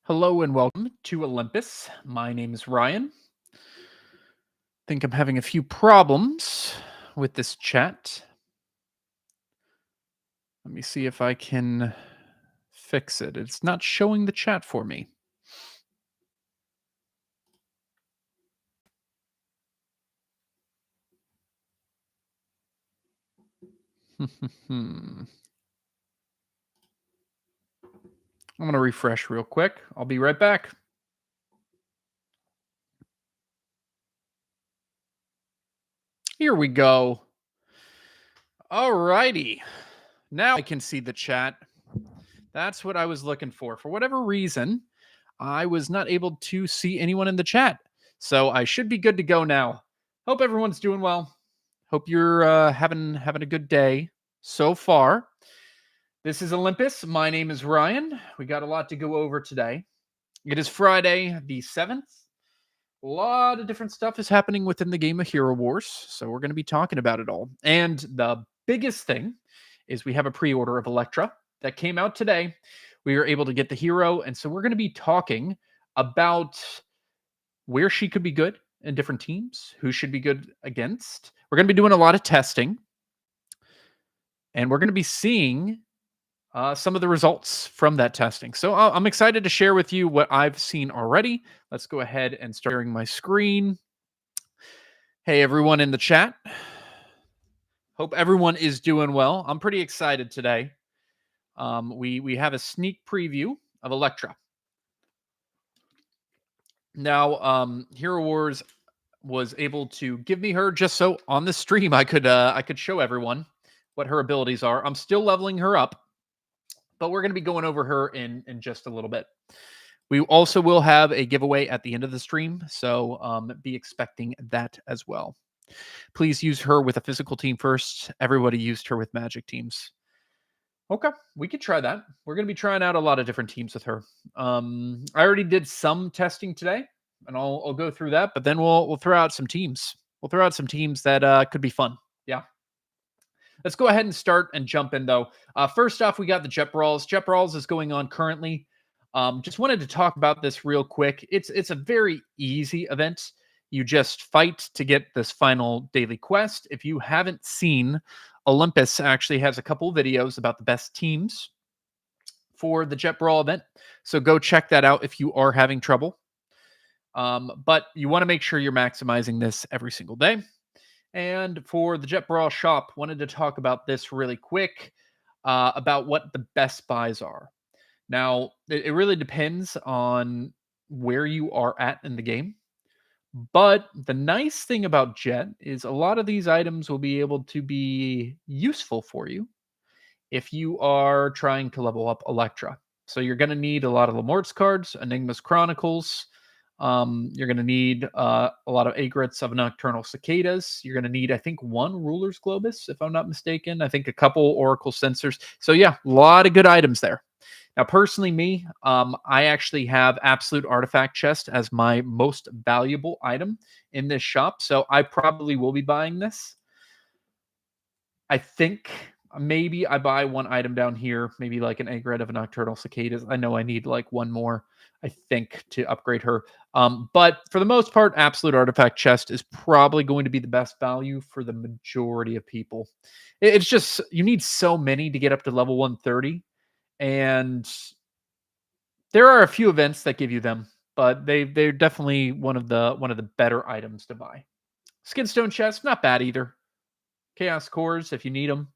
Hello and welcome to Olympus. My name is Ryan. Think I'm having a few problems with this chat. Let me see if I can fix it. It's not showing the chat for me. I'm going to refresh real quick. I'll be right back. Here we go. All righty. Now I can see the chat. That's what I was looking for. For whatever reason, I was not able to see anyone in the chat. So I should be good to go now. Hope everyone's doing well. Hope you're having a good day so far. This is Olympus. My name is Ryan. We got a lot to go over today. It is Friday the 7th. A lot of different stuff is happening within the game of Hero Wars, so we're going to be talking about it all. And the biggest thing is we have a pre-order of Electra that came out today. We were able to get the hero, and so we're going to be talking about where she could be good in different teams, who should be good against. We're going to be doing a lot of testing, and we're going to be seeing some of the results from that testing. So I'm excited to share with you what I've seen already. Let's go ahead and start sharing my screen. Hey, everyone in the chat. Hope everyone is doing well. I'm pretty excited today. We have a sneak preview of Electra. Now, Hero Wars was able to give me her just so on the stream I could show everyone what her abilities are. I'm still leveling her up, but we're going to be going over her in just a little bit. We also will have a giveaway at the end of the stream, so be expecting that as well. Please use her with a physical team first. Everybody used her with magic teams. Okay, we could try that. We're going to be trying out a lot of different teams with her. I already did some testing today, and I'll go through that, but then we'll throw out some teams. We'll throw out some teams that could be fun. Yeah. Let's go ahead and start and jump in, though. First off, we got the Jet Brawls. Jet Brawls is going on currently. Just wanted to talk about this real quick. It's a very easy event. You just fight to get this final daily quest. If you haven't seen, Olympus actually has a couple videos about the best teams for the Jet Brawl event. So go check that out if you are having trouble. But you want to make sure you're maximizing this every single day. And for the Jet Brawl shop, wanted to talk about this really quick about what the best buys are. Now, it really depends on where you are at in the game. But the nice thing about Jet is a lot of these items will be able to be useful for you if you are trying to level up Electra. So you're going to need a lot of Lamort's cards, Enigma's Chronicles. You're going to need a lot of Aigrettes of Nocturnal Cicadas. You're going to need, I think, one Ruler's Globus, if I'm not mistaken. I think a couple Oracle Sensors. So yeah, a lot of good items there. Now, personally, me, I actually have Absolute Artifact Chest as my most valuable item in this shop. So I probably will be buying this. I think maybe I buy one item down here, maybe like an Aigrette of a Nocturnal Cicadas. I know I need like one more, I think, to upgrade her. But for the most part, Absolute Artifact Chest is probably going to be the best value for the majority of people. It's just, you need so many to get up to level 130. And there are a few events that give you them, but they're definitely one of the better items to buy. Skinstone chest, not bad either. Chaos cores, if you need them.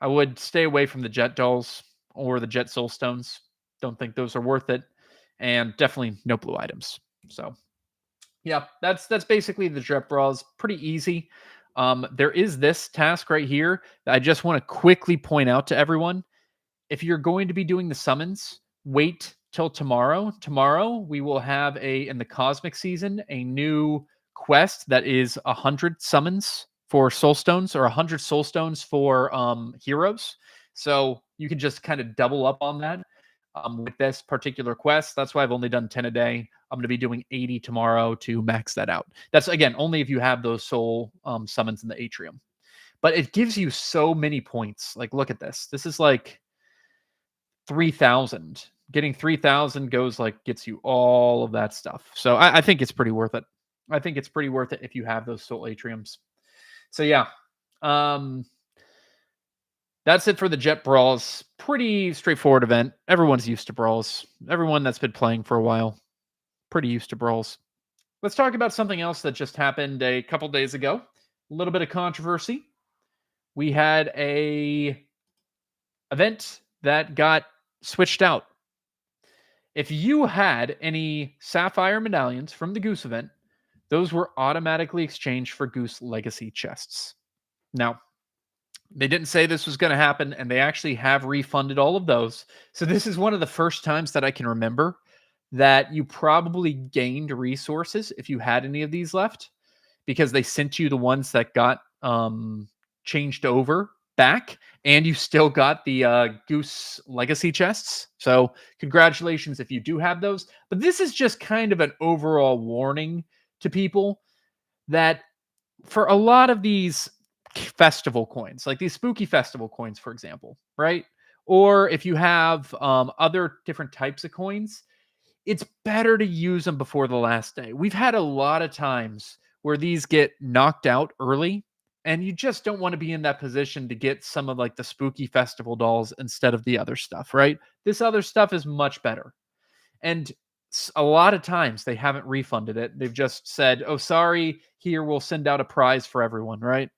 I would stay away from the Jet dolls or the Jet soulstones. Don't think those are worth it, and definitely no blue items. So, yeah, that's basically the Jet Brawls. Pretty easy. There is this task right here that I just want to quickly point out to everyone. If you're going to be doing the summons, wait till tomorrow. Tomorrow, we will have in the Cosmic season, a new quest that is 100 summons for Soulstones or 100 Soulstones for heroes. So you can just kind of double up on that with this particular quest. That's why I've only done 10 a day. I'm going to be doing 80 tomorrow to max that out. That's, again, only if you have those soul summons in the atrium. But it gives you so many points. Like, look at this. This is like 3,000 Getting 3,000 gets you all of that stuff. So I think it's pretty worth it. I think it's pretty worth it if you have those soul atriums. So yeah, that's it for the Jet Brawls. Pretty straightforward event. Everyone's used to Brawls. Everyone that's been playing for a while, pretty used to Brawls. Let's talk about something else that just happened a couple days ago. A little bit of controversy. We had a event that got switched out. If you had any Sapphire medallions from the Goose event, those were automatically exchanged for Goose Legacy chests. Now, they didn't say this was going to happen, and they actually have refunded all of those. So this is one of the first times that I can remember that you probably gained resources if you had any of these left, because they sent you the ones that got changed over back, and you still got the Goose Legacy chests. So congratulations if you do have those. But this is just kind of an overall warning to people that for a lot of these festival coins, like these spooky festival coins, for example, right? Or if you have other different types of coins, it's better to use them before the last day. We've had a lot of times where these get knocked out early, and you just don't want to be in that position to get some of like the spooky festival dolls instead of the other stuff, right? This other stuff is much better. And a lot of times they haven't refunded it. They've just said, oh, sorry, here, we'll send out a prize for everyone, right?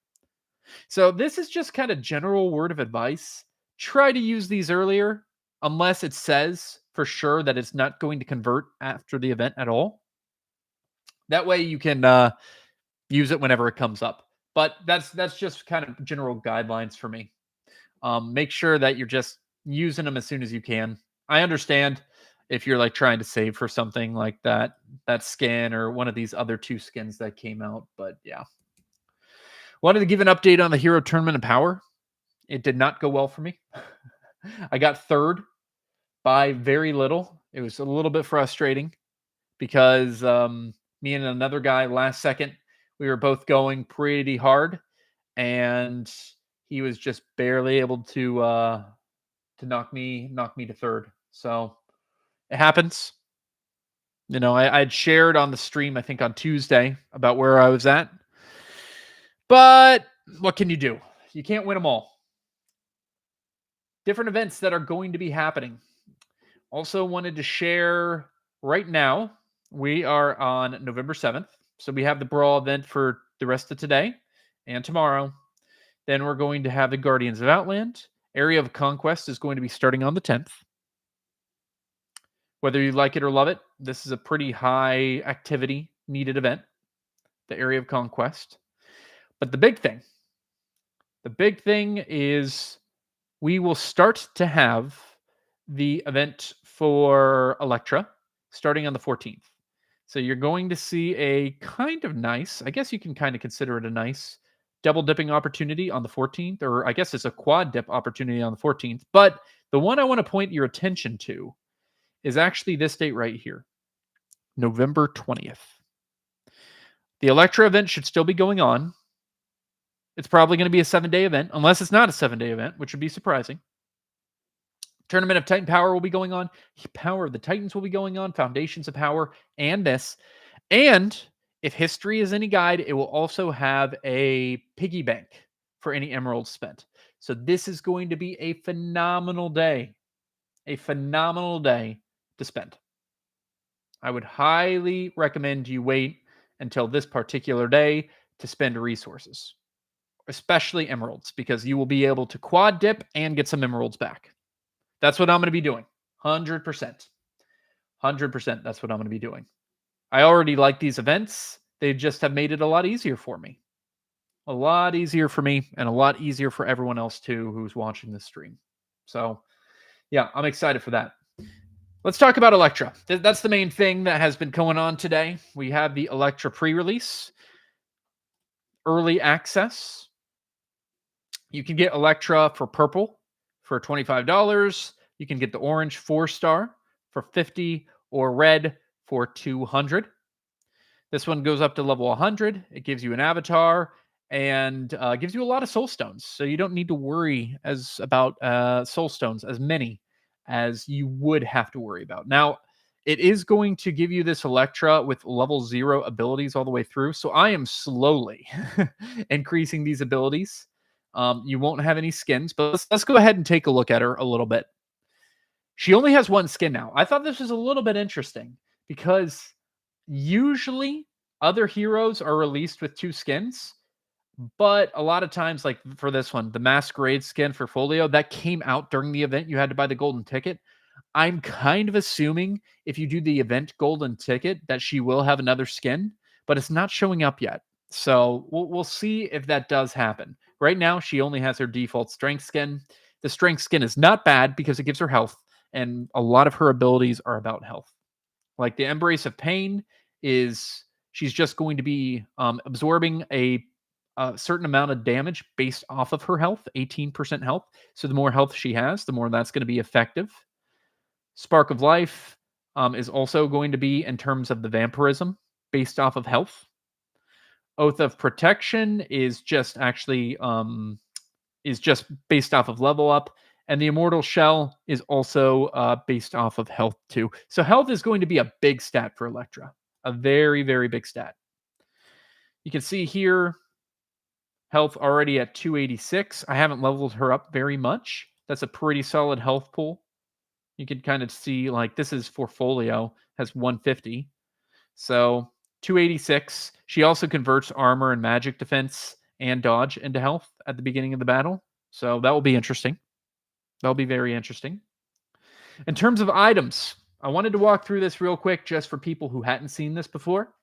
So this is just kind of general word of advice. Try to use these earlier, unless it says for sure that it's not going to convert after the event at all. That way you can use it whenever it comes up. But that's just kind of general guidelines for me. Make sure that you're just using them as soon as you can. I understand if you're like trying to save for something like that skin or one of these other two skins that came out. But yeah. Wanted to give an update on the Hero Tournament of Power. It did not go well for me. I got third by very little. It was a little bit frustrating because me and another guy last second, we were both going pretty hard, and he was just barely able to knock me to third. So it happens. You know, I had shared on the stream, I think on Tuesday, about where I was at. But what can you do? You can't win them all. Different events that are going to be happening. Also wanted to share right now, we are on November 7th. So we have the Brawl event for the rest of today and tomorrow. Then we're going to have the Guardians of Outland. Area of Conquest is going to be starting on the 10th. Whether you like it or love it, this is a pretty high activity needed event, the Area of Conquest. But the big thing is we will start to have the event for Electra starting on the 14th. So you're going to see a kind of nice, I guess you can kind of consider it a nice double dipping opportunity on the 14th, or I guess it's a quad dip opportunity on the 14th. But the one I want to point your attention to is actually this date right here, November 20th. The Electra event should still be going on. It's probably going to be a 7-day event, unless it's not a 7-day event, which would be surprising. Tournament of Titan Power will be going on. Power of the Titans will be going on. Foundations of Power and this. And if history is any guide, it will also have a piggy bank for any emeralds spent. So this is going to be a phenomenal day. A phenomenal day to spend. I would highly recommend you wait until this particular day to spend resources, especially emeralds, because you will be able to quad dip and get some emeralds back. That's what I'm going to be doing. 100%. 100%. That's what I'm going to be doing. I already like these events. They just have made it a lot easier for me. A lot easier for me and a lot easier for everyone else too who's watching this stream. So yeah, I'm excited for that. Let's talk about Electra. That's the main thing that has been going on today. We have the Electra pre-release, early access. You can get Electra for purple for $25. You can get the orange 4-star for $50 or red for $200. This one goes up to level 100. It gives you an avatar and gives you a lot of soul stones. So you don't need to worry about soul stones, as many as you would have to worry about. Now, it is going to give you this Electra with level 0 abilities all the way through. So I am slowly increasing these abilities. You won't have any skins, but let's go ahead and take a look at her a little bit. She only has one skin now. I thought this was a little bit interesting because usually other heroes are released with 2 skins, but a lot of times, like for this one, the Masquerade skin for Folio, that came out during the event. You had to buy the golden ticket. I'm kind of assuming if you do the event golden ticket that she will have another skin, but it's not showing up yet. So we'll see if that does happen. Right now, she only has her default strength skin. The strength skin is not bad because it gives her health, and a lot of her abilities are about health. Like the Embrace of Pain is she's just going to be absorbing a certain amount of damage based off of her health, 18% health. So the more health she has, the more that's going to be effective. Spark of Life is also going to be in terms of the vampirism based off of health. Oath of Protection is just actually based off of level up, and the Immortal Shell is also based off of health too. So health is going to be a big stat for Electra, a very, very big stat. You can see here health already at 286. I haven't leveled her up very much. That's a pretty solid health pool. You can kind of see like this is for Folio, has 150. So 286. She also converts armor and magic defense and dodge into health at the beginning of the battle. So that will be interesting. That'll be very interesting. In terms of items, I wanted to walk through this real quick just for people who hadn't seen this before.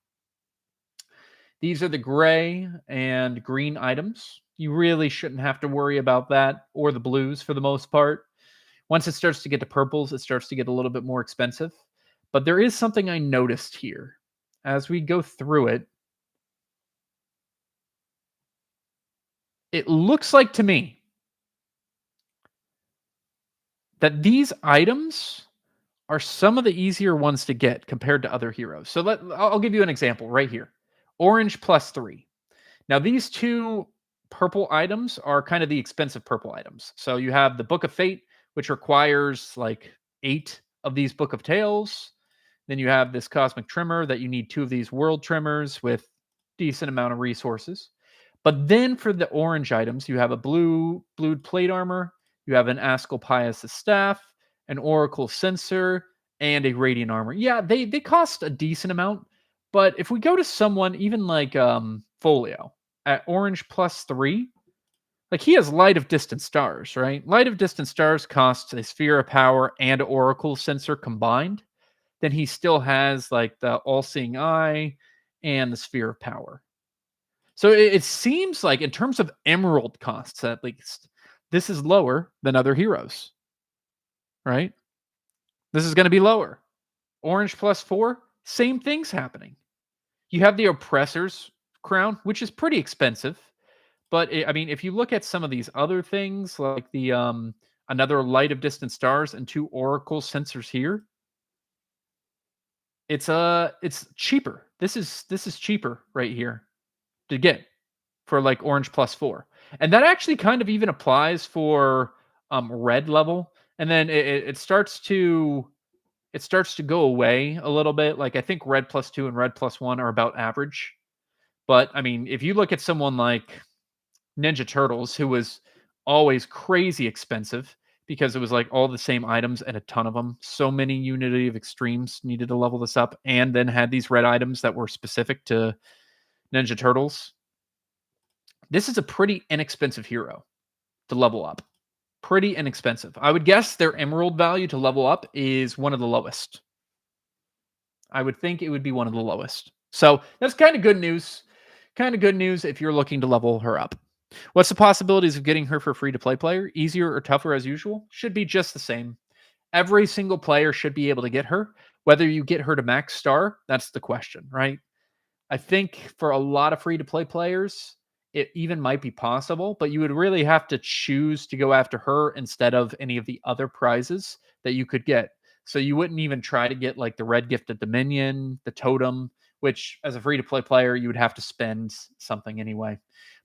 These are the gray and green items. You really shouldn't have to worry about that, or the blues for the most part. Once it starts to get to purples, it starts to get a little bit more expensive. But there is something I noticed here. As we go through it, it looks like to me that these items are some of the easier ones to get compared to other heroes. So I'll give you an example right here. Orange +3. Now these 2 purple items are kind of the expensive purple items. So you have the Book of Fate, which requires like 8 of these Book of Tales. Then you have this Cosmic Trimmer that you need 2 of these World Trimmers with decent amount of resources. But then for the orange items, you have a blue plate armor, you have an Asclepius' staff, an Oracle Censer, and a Radiant armor. Yeah, they cost a decent amount, but if we go to someone even like Folio at orange +3, like he has Light of Distant Stars, right? Light of Distant Stars costs a Sphere of Power and Oracle Censer combined. Then he still has like the All-Seeing Eye and the Sphere of Power. So it seems like in terms of emerald costs, at least, this is lower than other heroes, right? This is going to be lower. Orange +4, same thing's happening. You have the Oppressor's Crown, which is pretty expensive. But I mean, if you look at some of these other things, like the another Light of Distant Stars and 2 Oracle Censers here, it's cheaper. This is cheaper right here to get for like orange +4. And that actually kind of even applies for red level. And then it starts to go away a little bit. Like I think red +2 and red +1 are about average. But I mean, if you look at someone like Ninja Turtles, who was always crazy expensive because it was like all the same items and a ton of them. So many Unity of Extremes needed to level this up, and then had these red items that were specific to Ninja Turtles. This is a pretty inexpensive hero to level up. Pretty inexpensive. I would guess their emerald value to level up is one of the lowest. I would think it would be one of the lowest. So that's kind of good news. Kind of good news if you're looking to level her up. What's the possibilities of getting her for free-to-play player? Easier or tougher as usual? Should be just the same. Every single player should be able to get her. Whether you get her to max star, that's the question, right? I think for a lot of free-to-play players, it even might be possible, but you would really have to choose to go after her instead of any of the other prizes that you could get. So you wouldn't even try to get like the Red Gifted Dominion, the Totem, which as a free-to-play player, you would have to spend something anyway.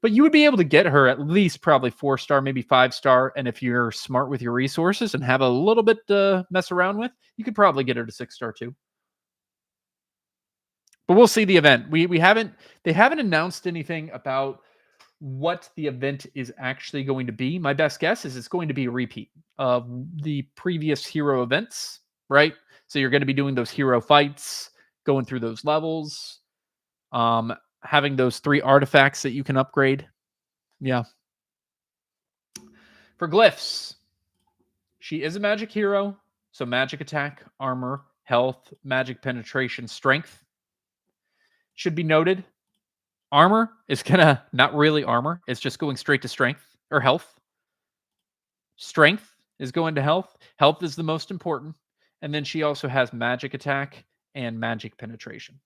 But you would be able to get her at least probably 4-star, maybe 5-star. And if you're smart with your resources and have a little bit to mess around with, you could probably get her to 6-star too. But we'll see the event. They haven't announced anything about what the event is actually going to be. My best guess is it's going to be a repeat of the previous hero events, right? So you're going to be doing those hero fights, going through those levels, having those 3 artifacts that you can upgrade. Yeah. For glyphs, she is a magic hero, so magic attack, armor, health, magic penetration, strength. Should be noted, armor is gonna not really armor, it's just going straight to strength or health. Strength is going to health. Health is the most important. And then she also has magic attack and magic penetration.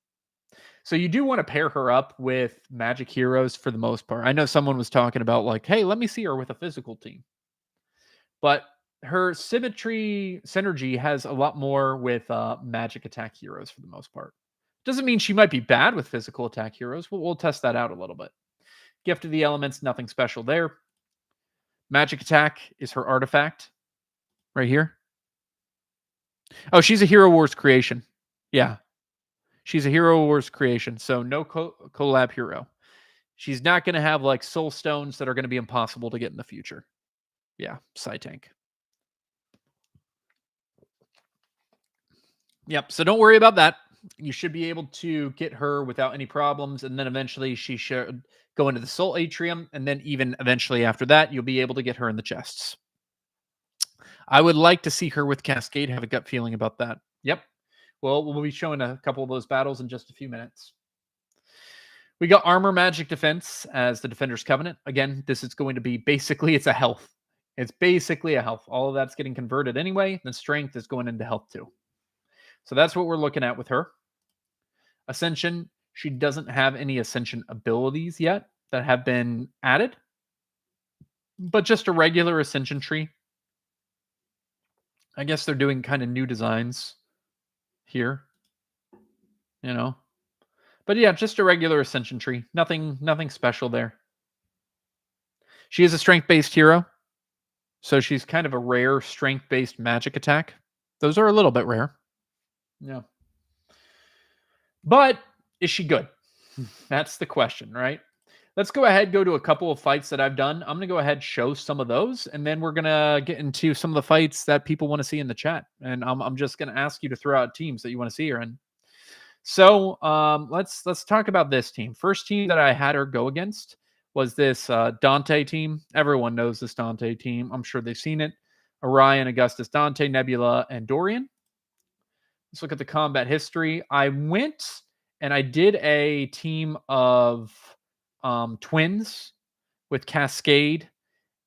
So you do want to pair her up with magic heroes for the most part. I know someone was talking about like, hey, let me see her with a physical team. But her synergy has a lot more with magic attack heroes for the most part. Doesn't mean she might be bad with physical attack heroes. We'll test that out a little bit. Gift of the Elements, nothing special there. Magic attack is her artifact right here. Oh, she's a Hero Wars creation. Yeah. She's a Hero Wars creation. So no collab hero. She's not going to have like soul stones that are going to be impossible to get in the future. Yeah. Side tank. Yep. So don't worry about that. You should be able to get her without any problems. And then eventually she should go into the Soul Atrium. And then even eventually after that, you'll be able to get her in the chests. I would like to see her with Cascade. Have a gut feeling about that. Yep. Well, we'll be showing a couple of those battles in just a few minutes. We got Armor, Magic, Defense as the Defender's Covenant. Again, this is going to be basically, it's a health. It's basically a health. All of that's getting converted anyway. Then Strength is going into health too. So that's what we're looking at with her. Ascension, she doesn't have any Ascension abilities yet that have been added, but just a regular Ascension tree. I guess they're doing kind of new designs here, you know. But yeah, just a regular Ascension tree. Nothing special there. She is a strength-based hero, so she's kind of a rare strength-based magic attack. Those are a little bit rare. Yeah. But is she good? That's the question, right? Let's go ahead, go to a couple of fights that I've done. I'm going to go ahead, show some of those, and then we're going to get into some of the fights that people want to see in the chat. And I'm just going to ask you to throw out teams that you want to see her in. So let's talk about this team. First team that I had her go against was this Dante team. Everyone knows this Dante team. I'm sure they've seen it. Orion, Augustus, Dante, Nebula, and Dorian. Let's look at the combat history. I went and I did a team of twins with Cascade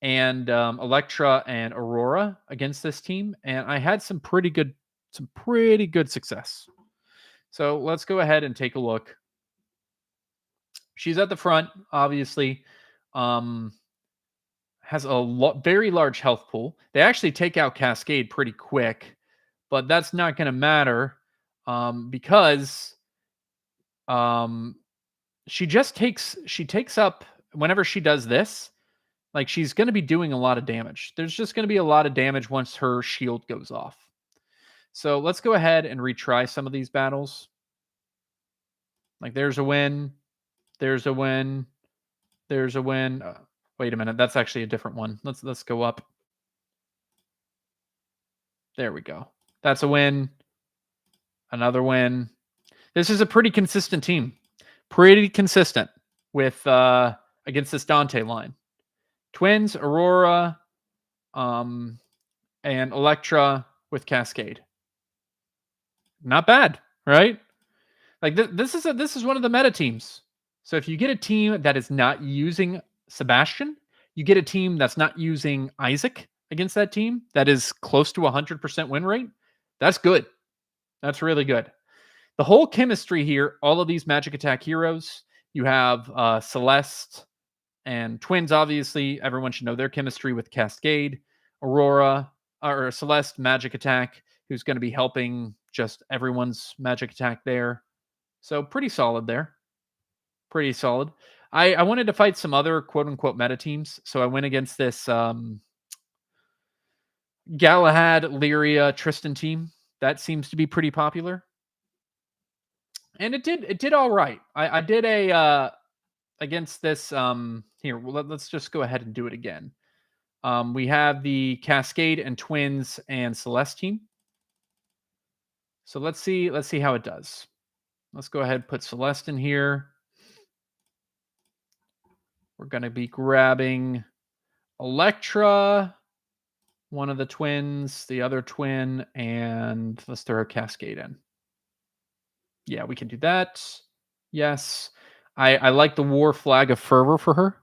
and Electra and Aurora against this team, and I had some pretty good success. So let's go ahead and take a look. She's at the front, obviously. Has a very large health pool. They actually take out Cascade pretty quick, but that's not going to matter because she takes up whenever she does this. Like she's going to be doing a lot of damage. There's just going to be a lot of damage once her shield goes off. So let's go ahead and retry some of these battles. Like there's a win. There's a win. There's a win. Wait a minute. That's actually a different one. Let's go up. There we go. That's a win. Another win. This is a pretty consistent team. Pretty consistent with against this Dante line. Twins, Aurora, and Electra with Cascade. Not bad, right? Like this is one of the meta teams. So if you get a team that is not using Sebastian, you get a team that's not using Isaac against that team that is close to 100% win rate. That's good. That's really good. The whole chemistry here, all of these magic attack heroes, you have Celeste and Twins, obviously. Everyone should know their chemistry with Cascade, Aurora, or Celeste magic attack, who's going to be helping just everyone's magic attack there. So pretty solid there. Pretty solid. I wanted to fight some other quote unquote meta teams, so I went against this Galahad, Lyria, Tristan team. That seems to be pretty popular. And it did all right. I did a against this here, well, let's just go ahead and do it again. We have the Cascade and Twins and Celeste team. So let's see how it does. Let's go ahead and put Celeste in here. We're going to be grabbing Electra, one of the twins, the other twin, and let's throw a Cascade in. Yeah, we can do that. Yes. I like the War Flag of Fervor for her.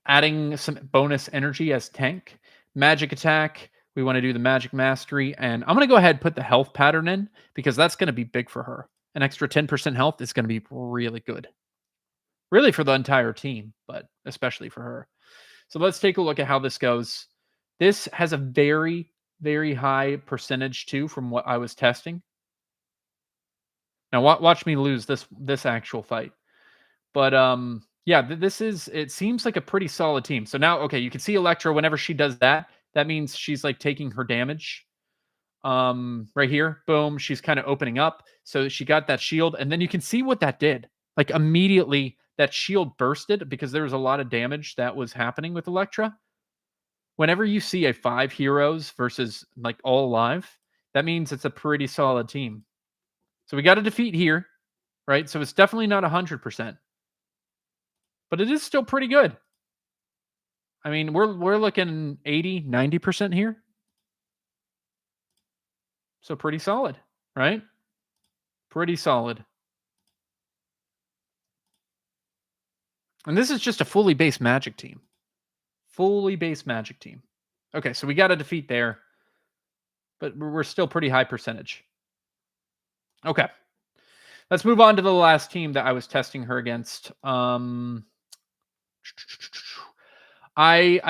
Adding some bonus energy as tank. Magic attack. We want to do the magic mastery. And I'm going to go ahead and put the health pattern in because that's going to be big for her. An extra 10% health is going to be really good. Really for the entire team, but especially for her. So let's take a look at how this goes. This has a very, very high percentage too from what I was testing. Now watch me lose this actual fight. But yeah, it seems like a pretty solid team. So now, okay, you can see Electra whenever she does that, that means she's like taking her damage. Right here, boom, she's kind of opening up. So she got that shield, and then you can see what that did. Like immediately that shield bursted because there was a lot of damage that was happening with Electra. Whenever you see a 5 heroes versus like all alive, that means it's a pretty solid team. So we got a defeat here, right? So it's definitely not 100%. But it is still pretty good. I mean, we're looking 80, 90% here. So pretty solid, right? Pretty solid. And this is just a fully based Magic team. Fully based Magic team. Okay, so we got a defeat there. But we're still pretty high percentage. Okay. Let's move on to the last team that I was testing her against. I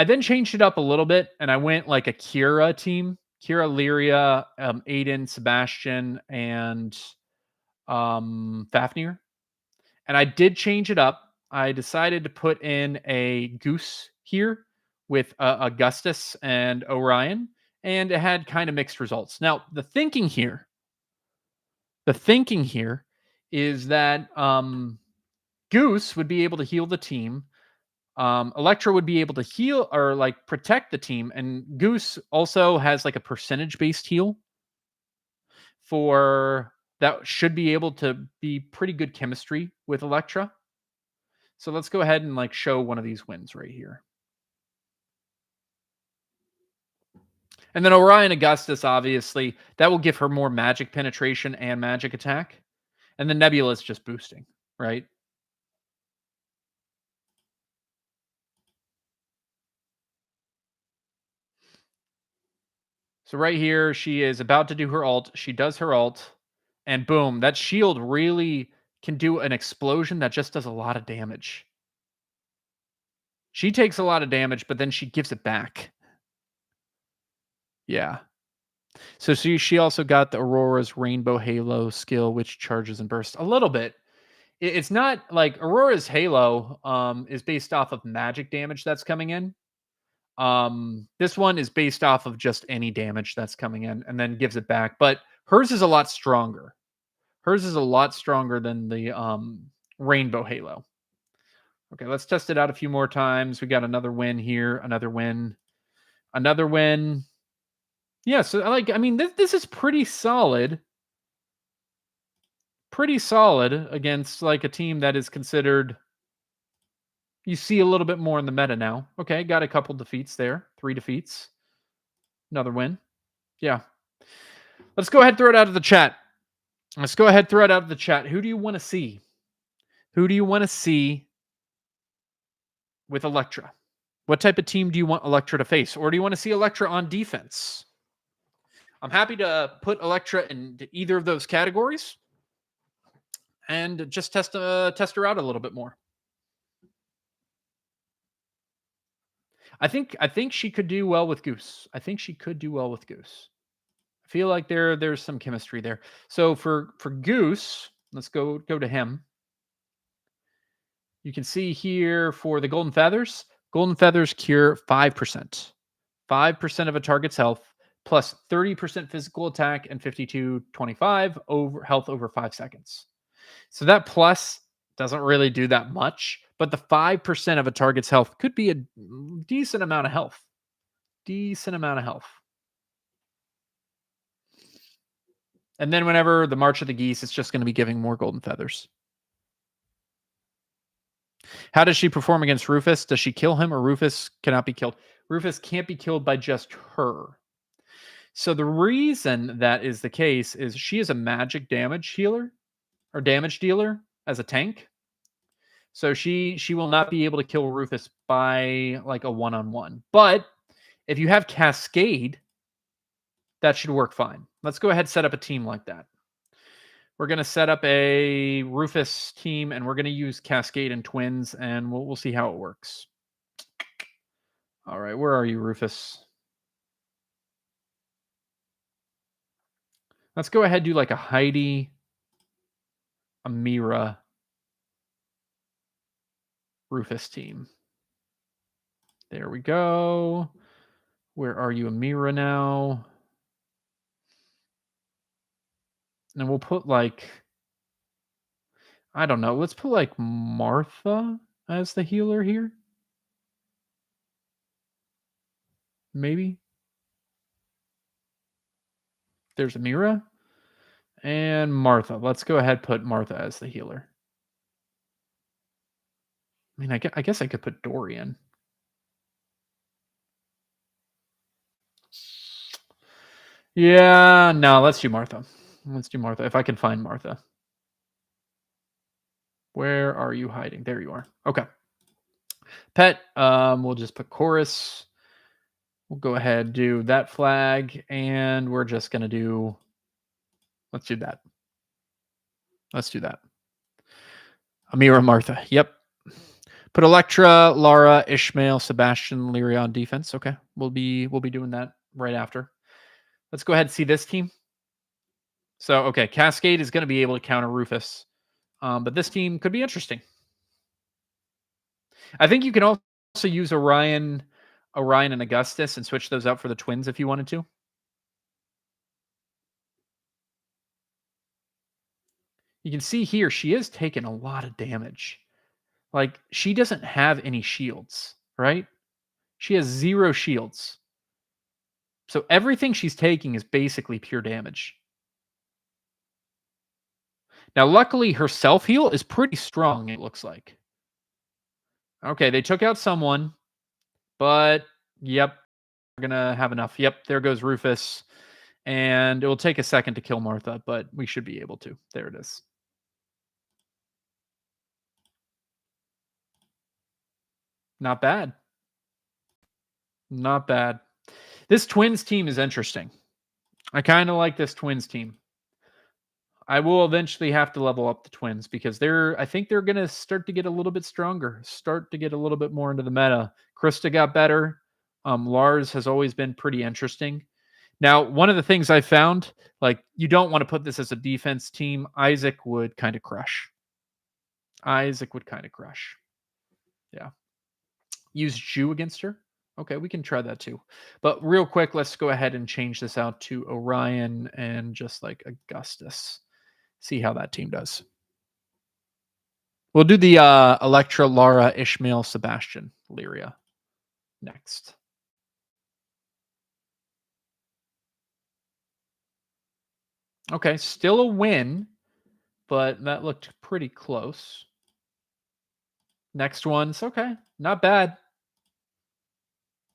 then changed it up a little bit and I went like a Kira team. Kira, Lyria, Aiden, Sebastian, and Fafnir. And I did change it up. I decided to put in a Goose here with Augustus and Orion, and it had kind of mixed results. Now, the thinking here is that Goose would be able to heal the team. Electra would be able to heal or like protect the team, and Goose also has like a percentage based heal for that should be able to be pretty good chemistry with Electra. So let's go ahead and like show one of these wins right here. And then Orion Augustus, obviously, that will give her more magic penetration and magic attack. And the Nebula is just boosting, right? So right here, she is about to do her ult. She does her ult. And boom, that shield really can do an explosion that just does a lot of damage. She takes a lot of damage, but then she gives it back. Yeah. So she also got the Aurora's Rainbow Halo skill, which charges and bursts a little bit. It's not like Aurora's Halo is based off of magic damage that's coming in. This one is based off of just any damage that's coming in and then gives it back. But hers is a lot stronger. Hers is a lot stronger than the Rainbow Halo. Okay, let's test it out a few more times. We got another win here, another win, another win. Yeah, so like I mean, this is pretty solid. Pretty solid against like a team that is considered. You see a little bit more in the meta now. Okay, got a couple defeats there. 3 defeats. Another win. Yeah. Let's go ahead and throw it out of the chat. Let's go ahead and throw it out of the chat. Who do you want to see? Who do you want to see with Electra? What type of team do you want Electra to face? Or do you want to see Electra on defense? I'm happy to put Electra into either of those categories and just test her out a little bit more. I think she could do well with Goose. I think she could do well with Goose. I feel like there's some chemistry there. So for Goose, let's go to him. You can see here for the golden feathers cure 5%. 5% of a target's health plus 30% physical attack and 52-25 over health over 5 seconds. So that plus doesn't really do that much, but the 5% of a target's health could be a decent amount of health. Decent amount of health. And then whenever the March of the Geese, it's just going to be giving more golden feathers. How does she perform against Rufus? Does she kill him or Rufus cannot be killed? Rufus can't be killed by just her. So the reason that is the case is she is a magic damage healer or damage dealer as a tank. So she will not be able to kill Rufus by like a one-on-one. But if you have Cascade, that should work fine. Let's go ahead and set up a team like that. We're going to set up a Rufus team, and we're going to use Cascade and Twins, and we'll see how it works. All right, where are you, Rufus? Let's go ahead and do like a Heidi, Amira, Rufus team. There we go. Where are you, Amira, now? And we'll put like, I don't know. Let's put like Martha as the healer here. Maybe. There's Amira and Martha. Let's go ahead and put Martha as the healer. I mean, I guess I could put Dorian. Yeah, no, let's do Martha. Let's do Martha, if I can find Martha. Where are you hiding? There you are. Okay. Pet, we'll just put Chorus. We'll go ahead and do that flag, and we're just going to do, let's do that. Let's do that. Amira, Martha. Yep. Put Electra, Lara, Ishmael, Sebastian, Lyria on defense. Okay. We'll be doing that right after. Let's go ahead and see this team. So, okay, Cascade is going to be able to counter Rufus. But this team could be interesting. I think you can also use Orion and Augustus and switch those out for the Twins if you wanted to. You can see here she is taking a lot of damage. Like, she doesn't have any shields, right? She has 0 shields. So everything she's taking is basically pure damage. Now, luckily, her self-heal is pretty strong, it looks like. Okay, they took out someone, but yep, we're going to have enough. Yep, there goes Rufus. And it will take a second to kill Martha, but we should be able to. There it is. Not bad. Not bad. This Twins team is interesting. I kind of like this Twins team. I will eventually have to level up the Twins because I think they're going to start to get a little bit stronger, start to get a little bit more into the meta. Krista got better. Lars has always been pretty interesting. Now, one of the things I found, like, you don't want to put this as a defense team. Isaac would kind of crush. Yeah. Use Jew against her. Okay, we can try that too. But real quick, let's go ahead and change this out to Orion and just like Augustus. See how that team does. We'll do the Electra, Lara, Ishmael, Sebastian, Lyria next. Okay, still a win, but that looked pretty close. Next one's okay. Not bad.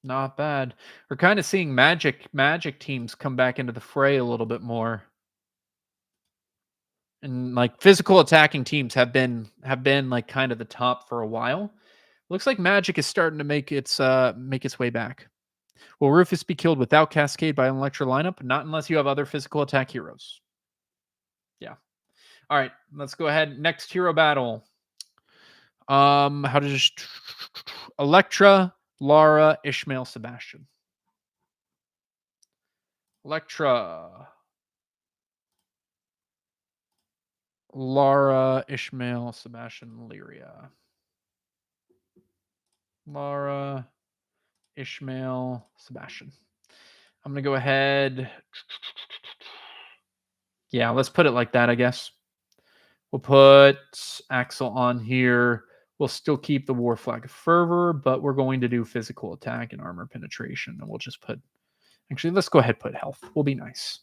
Not bad. We're kind of seeing magic teams come back into the fray a little bit more. And like physical attacking teams have been like kind of the top for a while. Looks like Magic is starting to make its way back. Will Rufus be killed without Cascade by an Electra lineup? Not unless you have other physical attack heroes. Yeah. All right, let's go ahead. Next hero battle. How does Electra, Lara, Ishmael, Sebastian. Electra, Lara, Ishmael, Sebastian, Lyria. Lara, Ishmael, Sebastian. I'm going to go ahead. Yeah, let's put it like that, I guess. We'll put Axel on here. We'll still keep the War Flag of Fervor, but we're going to do physical attack and armor penetration. And we'll just put... Actually, let's go ahead and put health. We'll be nice.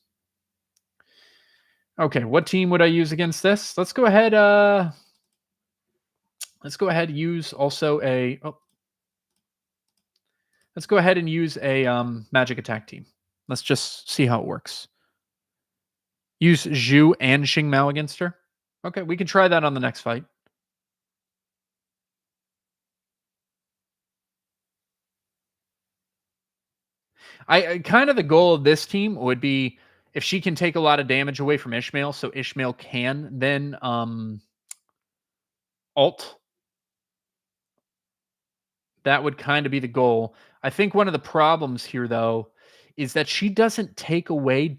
Okay, what team would I use against this? Let's go ahead. Let's go ahead and use also a... Oh. Let's go ahead and use a magic attack team. Let's just see how it works. Use Zhu and Xing Mao against her. Okay, we can try that on the next fight. I kind of the goal of this team would be if she can take a lot of damage away from Ishmael, so Ishmael can then ult. That would kind of be the goal. I think one of the problems here, though, is that she doesn't take away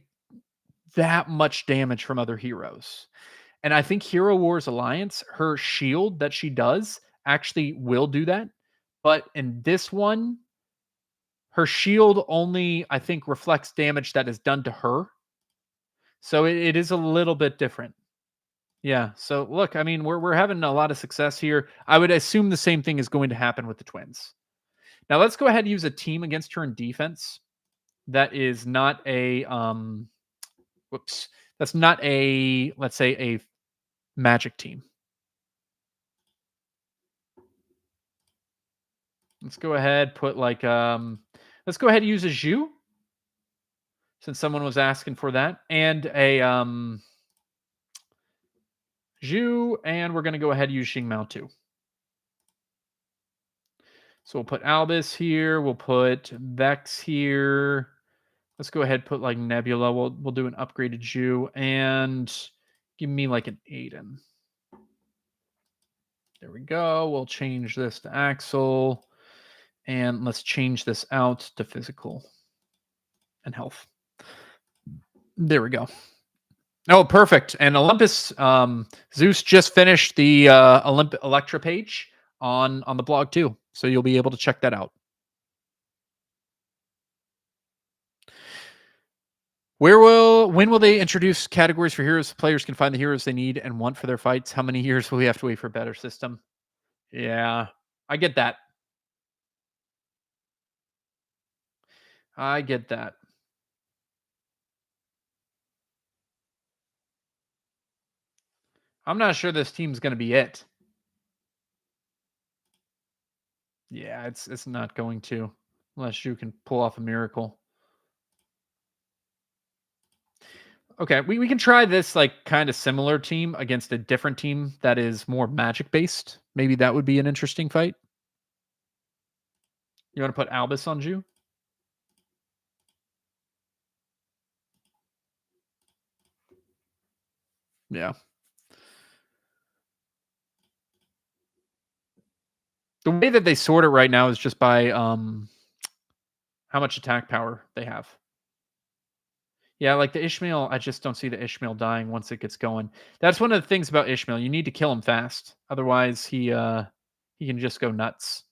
that much damage from other heroes. And I think Hero Wars Alliance, her shield that she does actually will do that. But in this one, her shield only, I think, reflects damage that is done to her. So it is a little bit different. Yeah. So look, I mean, we're having a lot of success here. I would assume the same thing is going to happen with the twins. Now let's go ahead and use a team against her in defense. That is not a whoops. That's not a, let's say, a magic team. Let's go ahead, put like let's go ahead and use a Zhu, since someone was asking for that, and a Zhu, and we're going to go ahead and use Xing Mao too. So we'll put Albus here. We'll put Vex here. Let's go ahead and put like Nebula. We'll do an upgraded Zhu and give me like an Aiden. There we go. We'll change this to Axel. And let's change this out to physical and health. There we go. Oh, perfect. And Olympus, Zeus just finished the Electra page on the blog too. So you'll be able to check that out. When will they introduce categories for heroes? Players can find the heroes they need and want for their fights. How many years will we have to wait for a better system? Yeah, I get that. I get that. I'm not sure this team's going to be it. Yeah, it's not going to, unless you can pull off a miracle. Okay, we can try this like kind of similar team against a different team that is more magic based. Maybe that would be an interesting fight. You want to put Albus on Zhu? Yeah. The way that they sort it right now is just by how much attack power they have. Yeah, like the Ishmael, I just don't see the Ishmael dying once it gets going. That's one of the things about Ishmael. You need to kill him fast. Otherwise, he can just go nuts.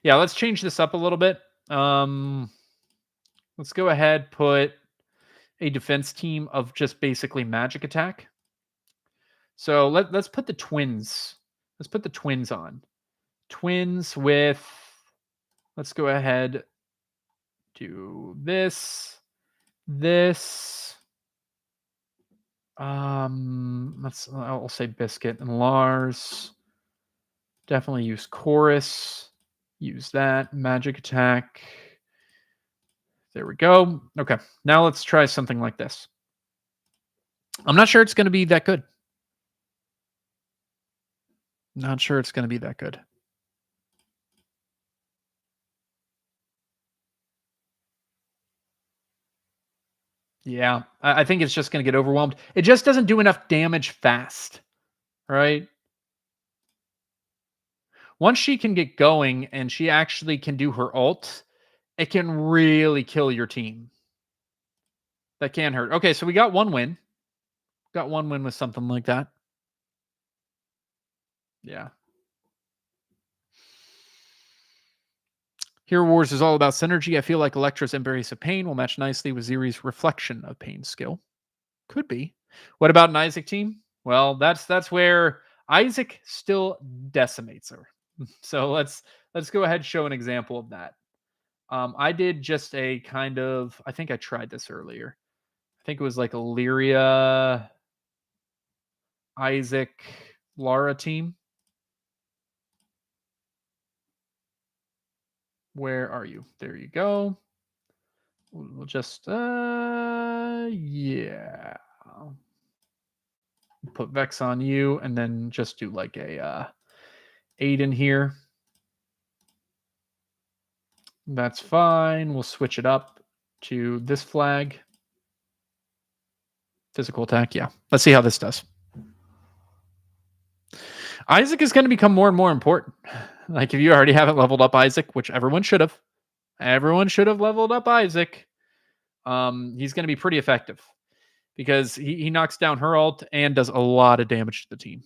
Yeah, let's change this up a little bit. Let's go ahead, put a defense team of just basically magic attack. So let's put the twins. Let's put the twins on. Twins with, let's go ahead, do this. I'll say Biscuit and Lars. Definitely use Chorus. Use that. Magic attack. There we go. Okay, now let's try something like this. I'm not sure it's going to be that good. Not sure it's going to be that good. Yeah, I think it's just going to get overwhelmed. It just doesn't do enough damage fast, right? Once she can get going and she actually can do her ult, it can really kill your team. That can hurt. Okay, so we got one win. Got one win with something like that. Yeah. Hero Wars is all about synergy. I feel like Electra's Embrace of Pain will match nicely with Ziri's Reflection of Pain skill. Could be. What about an Isaac team? Well, that's where Isaac still decimates her. So let's go ahead and show an example of that. I did just a kind of, I think I tried this earlier. I think it was like a Lyria, Isaac, Lara team. Where are you? There you go. We'll just, yeah. Put Vex on you and then just do like a 8 in here. That's fine. We'll switch it up to this flag. Physical attack, yeah. Let's see how this does. Isaac is going to become more and more important. Like if you already haven't leveled up Isaac, which everyone should have leveled up Isaac. He's going to be pretty effective because he knocks down her ult and does a lot of damage to the team.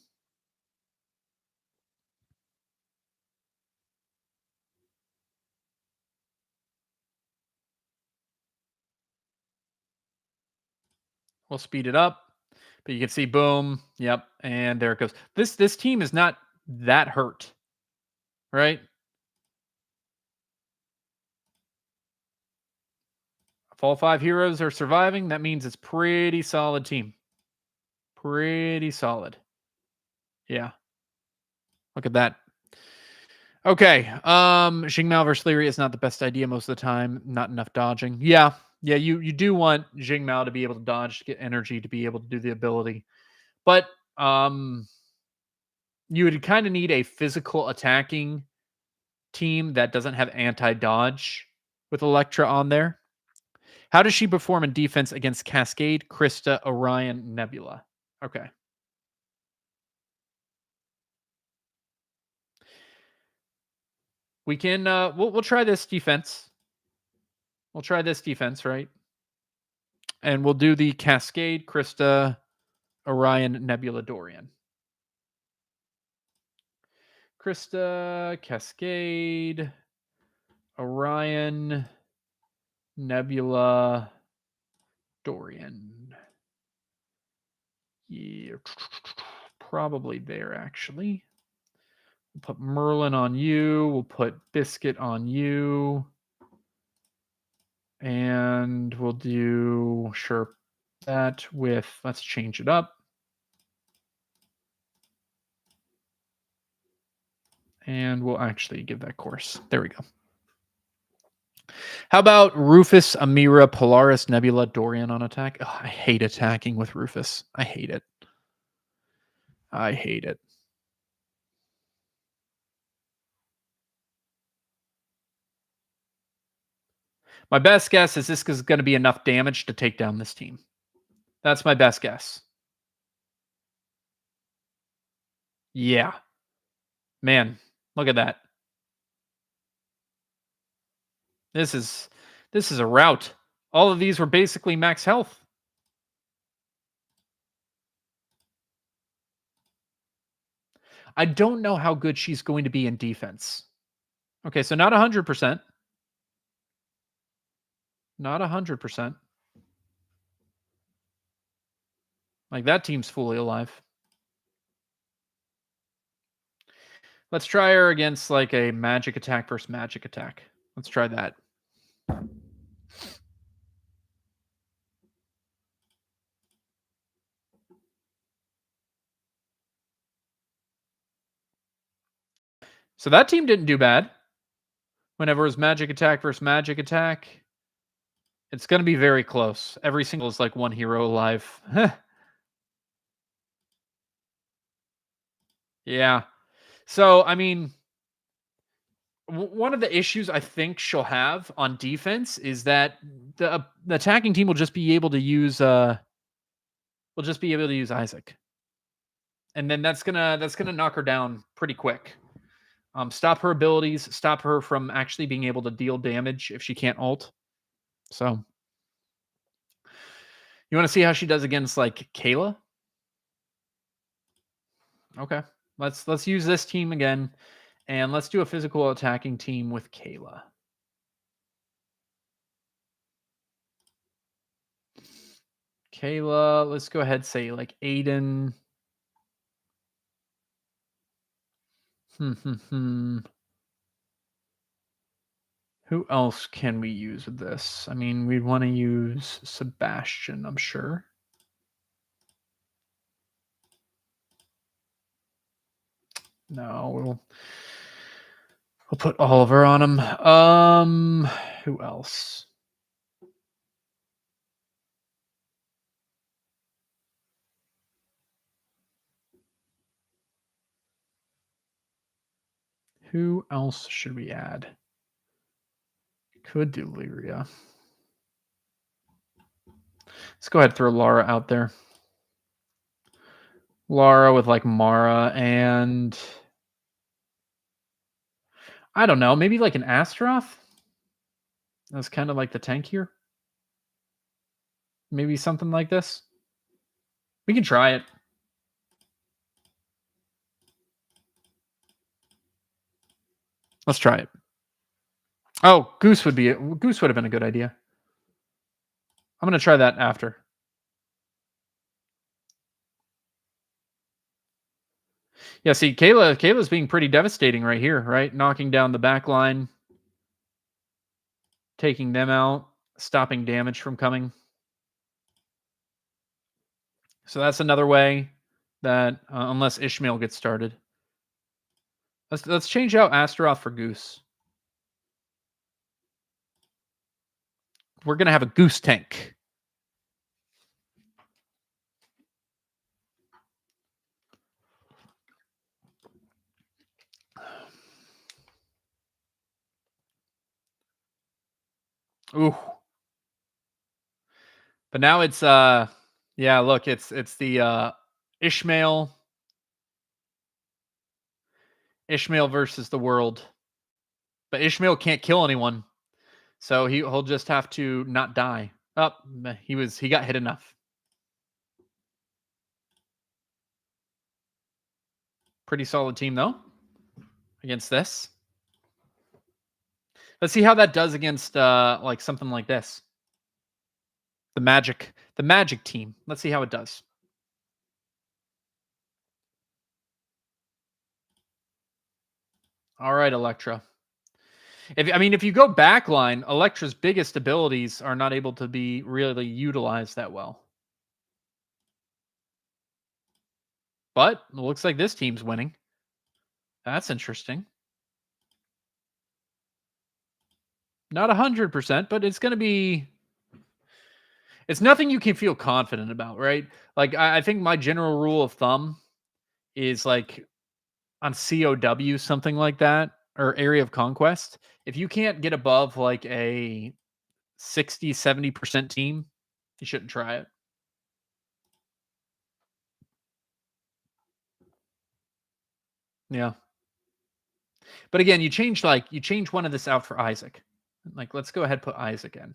We'll speed it up, but you can see, boom, yep, and there it goes. This team is not that hurt, right? If all 5 heroes are surviving, that means it's pretty solid team. Pretty solid. Yeah. Look at that. Okay. Jingmao versus Lyria is not the best idea most of the time. Not enough dodging. Yeah. Yeah, you do want Jingmao to be able to dodge, to get energy, to be able to do the ability. But you would kind of need a physical attacking team that doesn't have anti-dodge with Electra on there. How does she perform in defense against Cascade, Krista, Orion, Nebula? Okay. We can we'll try this defense. We'll try this defense, right? And we'll do the Cascade, Krista, Orion, Nebula, Dorian. Krista, Cascade, Orion, Nebula, Dorian. Yeah, probably there actually. We'll put Merlin on you. We'll put Biscuit on you. And we'll do, sure, that with, let's change it up. And we'll actually give that course. There we go. How about Rufus, Amira, Polaris, Nebula, Dorian on attack? Oh, I hate attacking with Rufus. I hate it. I hate it. My best guess is this is going to be enough damage to take down this team. That's my best guess. Yeah. Man, look at that. This is a rout. All of these were basically max health. I don't know how good she's going to be in defense. Okay, so not 100%. Not 100%. Like that team's fully alive. Let's try her against like a magic attack versus magic attack. Let's try that. So that team didn't do bad. Whenever it was magic attack versus magic attack, it's going to be very close. Every single is like one hero alive. Yeah. So, I mean, one of the issues I think she'll have on defense is that the attacking team will just be able to use Isaac. And then that's gonna knock her down pretty quick. Stop her abilities, stop her from actually being able to deal damage if she can't ult. So you want to see how she does against like Kayla? Okay. Let's use this team again, and let's do a physical attacking team with Kayla. Kayla, let's go ahead and say like Aiden. Who else can we use with this? I mean, we'd want to use Sebastian, I'm sure. No, we'll put Oliver on him. Who else? Who else should we add? Could do Lyria. Let's go ahead and throw Lara out there. Lara with like Mara and I don't know, maybe like an Astaroth? That's kind of like the tank here. Maybe something like this. We can try it. Let's try it. Oh, Goose would have been a good idea. I'm going to try that after. Yeah, see, Kayla's being pretty devastating right here, right? Knocking down the back line, taking them out, stopping damage from coming. So that's another way that, unless Ishmael gets started. Let's change out Astaroth for Goose. We're going to have a Goose tank. Ooh. But now it's yeah, look, it's the Ishmael versus the world. But Ishmael can't kill anyone. So he'll just have to not die. Oh, he got hit enough. Pretty solid team though against this. Let's see how that does against like something like this. The magic team. Let's see how it does. All right, Electra. If you go backline, Electra's biggest abilities are not able to be really utilized that well. But it looks like this team's winning. That's interesting. Not 100%, but it's going to be. It's nothing you can feel confident about, right? Like I think my general rule of thumb is like on COW, something like that, or Area of Conquest. If you can't get above like a 60-70% team, you shouldn't try it. Yeah. But again, you change one of this out for Isaac. Like, let's go ahead and put Isaac in.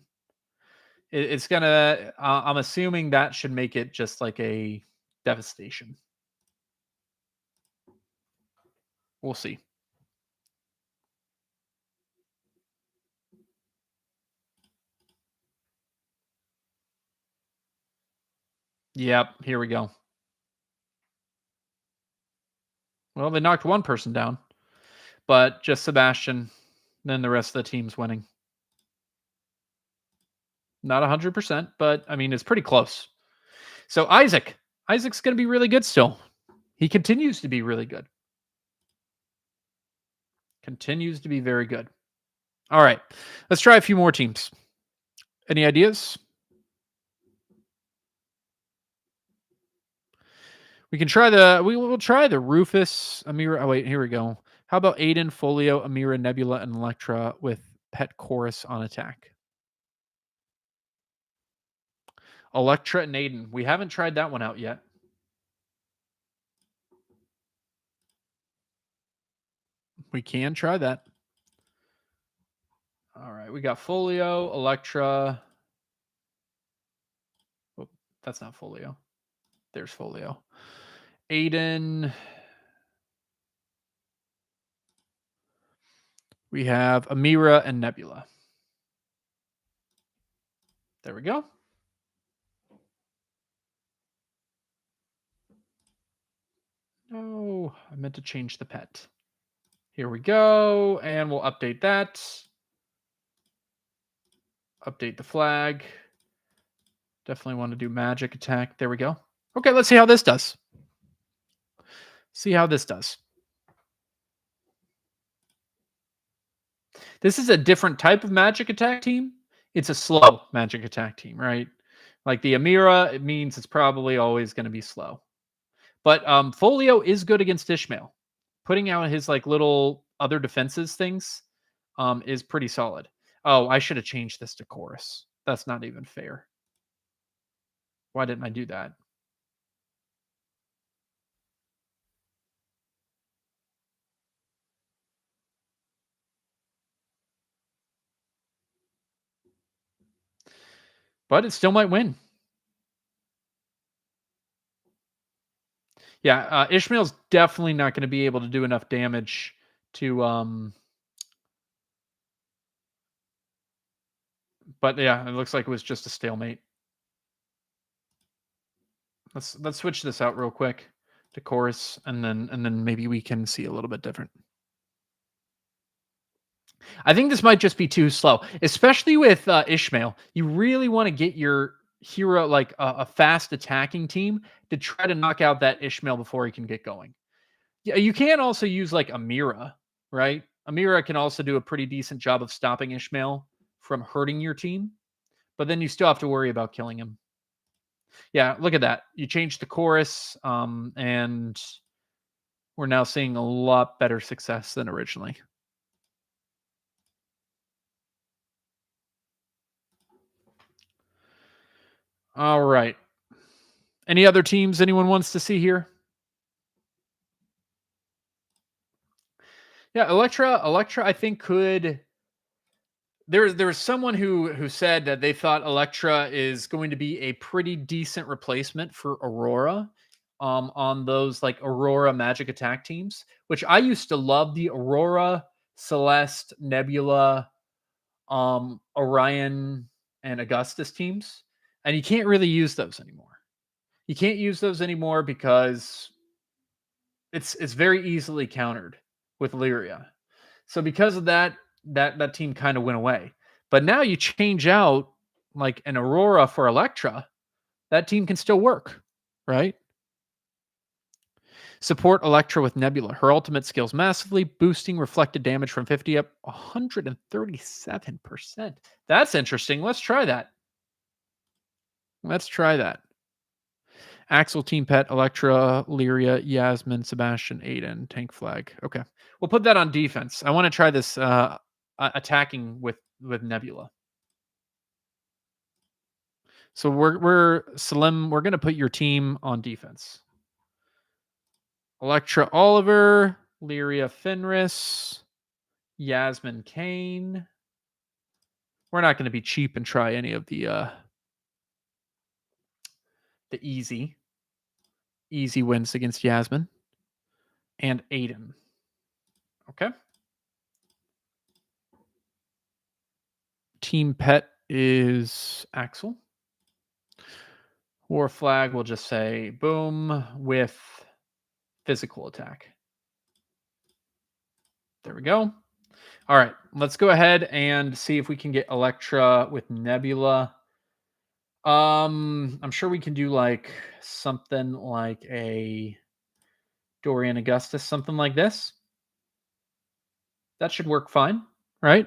It's gonna. I'm assuming that should make it just like a devastation. We'll see. Yep. Here we go. Well, they knocked one person down, but just Sebastian. Then the rest of the team's winning. Not 100%, but I mean, it's pretty close. So Isaac's going to be really good still. He continues to be really good. Continues to be very good. All right. Let's try a few more teams. Any ideas? We can try we'll try the Rufus, Amira. Oh, wait, here we go. How about Aiden, Folio, Amira, Nebula, and Electra with Pet Chorus on attack? Electra and Aiden. We haven't tried that one out yet. We can try that. All right. We got Folio, Electra. Oh, that's not Folio. There's Folio. Aiden. We have Amira and Nebula. There we go. Oh, I meant to change the pet. Here we go. And we'll update that. Update the flag. Definitely want to do magic attack. There we go. Okay, let's see how this does. See how this does. This is a different type of magic attack team. It's a slow magic attack team, right? Like the Amira, it means it's probably always going to be slow. But Folio is good against Ishmael. Putting out his like little other defenses things is pretty solid. Oh, I should have changed this to chorus. That's not even fair. Why didn't I do that? But it still might win. Yeah, Ishmael's definitely not going to be able to do enough damage to but yeah, it looks like it was just a stalemate. Let's switch this out real quick to chorus, and then maybe we can see a little bit different. I think this might just be too slow, especially with Ishmael. You really want to get your hero like a fast attacking team to try to knock out that Ishmael before he can get going. Yeah, you can also use like Amira, right? Amira can also do a pretty decent job of stopping Ishmael from hurting your team, but then you still have to worry about killing him. Yeah, look at that. You changed the chorus, and we're now seeing a lot better success than originally. All right. Any other teams anyone wants to see here? Yeah, Electra, I think could. There was someone who said that they thought Electra is going to be a pretty decent replacement for Aurora, on those like Aurora Magic Attack teams, which I used to love the Aurora, Celeste, Nebula, Orion, and Augustus teams, and you can't really use those anymore. You can't use those anymore because it's very easily countered with Lyria. So because of that, that team kind of went away. But now you change out like an Aurora for Electra, that team can still work, right? Support Electra with Nebula. Her ultimate skills massively, boosting reflected damage from 50 up 137%. That's interesting. Let's try that. Let's try that. Axel, Team Pet, Electra, Lyria, Yasmin, Sebastian, Aiden, Tank Flag. Okay. We'll put that on defense. I want to try this attacking with Nebula. So we're Slim, we're gonna put your team on defense. Electra Oliver, Lyria Fenris, Yasmin Kane. We're not gonna be cheap and try any of the easy wins against Yasmin and Aiden. Okay. Team Pet is Axel. War Flag will just say boom with physical attack. There we go. All right, let's go ahead and see if we can get Electra with Nebula. I'm sure we can do like something like a Dorian Augustus, something like this. That should work fine, right?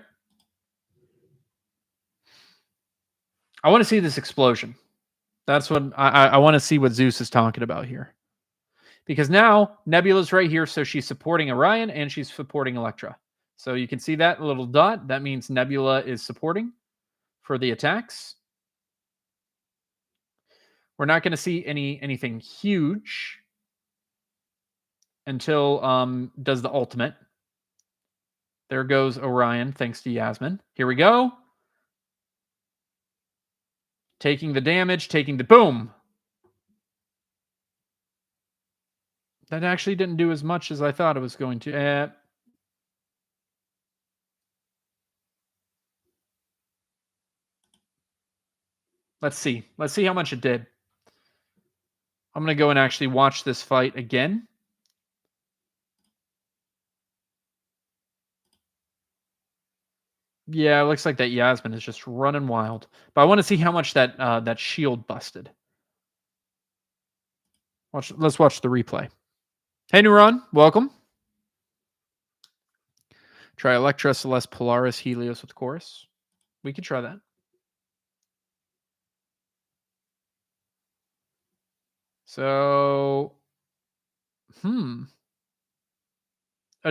I want to see this explosion. That's what I want to see what Zeus is talking about here. Because now Nebula's right here, so she's supporting Orion and she's supporting Electra. So you can see that little dot. That means Nebula is supporting for the attacks. We're not going to see anything huge until does the ultimate. There goes Orion, thanks to Yasmin. Here we go. Taking the damage, taking the boom. That actually didn't do as much as I thought it was going to. Let's see. Let's see how much it did. I'm going to go and actually watch this fight again. Yeah, it looks like that Yasmin is just running wild. But I want to see how much that that shield busted. Let's watch the replay. Hey, Neuron, welcome. Try Electra, Celeste, Polaris, Helios with Chorus. We could try that. So, oh,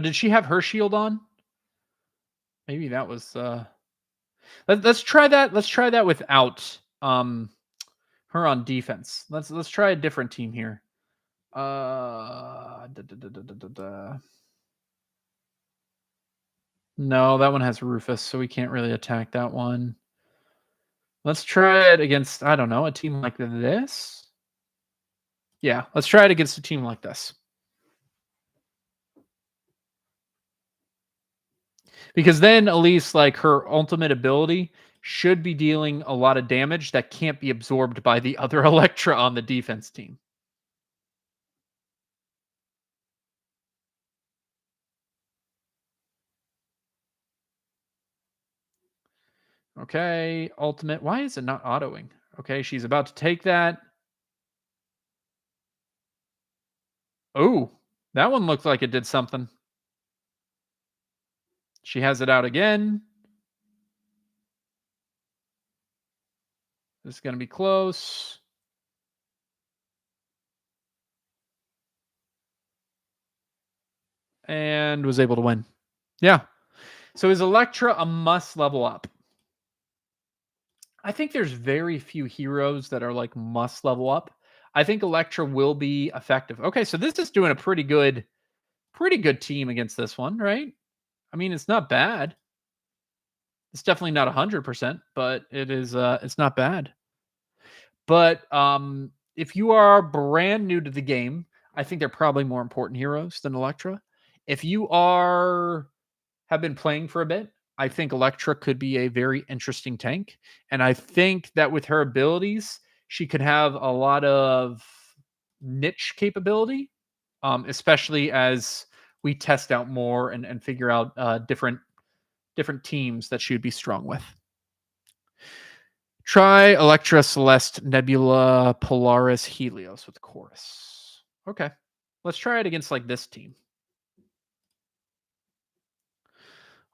did she have her shield on? Maybe that was. Let's try that. Let's try that without her on defense. Let's try a different team here. No, that one has Rufus, so we can't really attack that one. Let's try it against, I don't know, a team like this. Yeah, let's try it against a team like this. Because then at least like her ultimate ability should be dealing a lot of damage that can't be absorbed by the other Electra on the defense team. Okay, ultimate. Why is it not autoing? Okay, she's about to take that. Oh, that one looked like it did something. She has it out again. This is going to be close. And was able to win. Yeah. So is Electra a must level up? I think there's very few heroes that are like must level up. I think Electra will be effective. Okay, so this is doing a pretty good team against this one, right? I mean, it's not bad. It's definitely not 100%, but it is it's not bad. But if you are brand new to the game, I think they're probably more important heroes than Electra. If you have been playing for a bit, I think Electra could be a very interesting tank. And I think that with her abilities, she could have a lot of niche capability, especially as we test out more and figure out different teams that she would be strong with. Try Electra, Celeste, Nebula, Polaris, Helios with Chorus. Okay. Let's try it against like this team.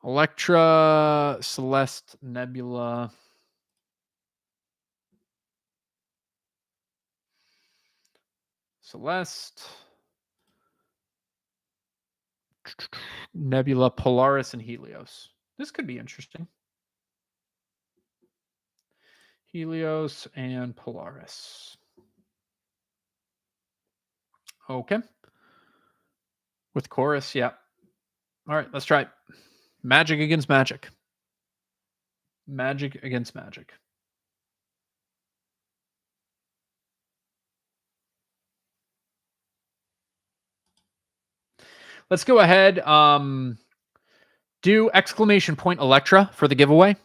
Electra, Celeste, Nebula. Celeste. Nebula, Polaris, and Helios. This could be interesting. Helios and Polaris. Okay. With Chorus, yeah. All right, let's try it. Magic against magic. Magic against magic. Let's go ahead. Do exclamation point Electra for the giveaway.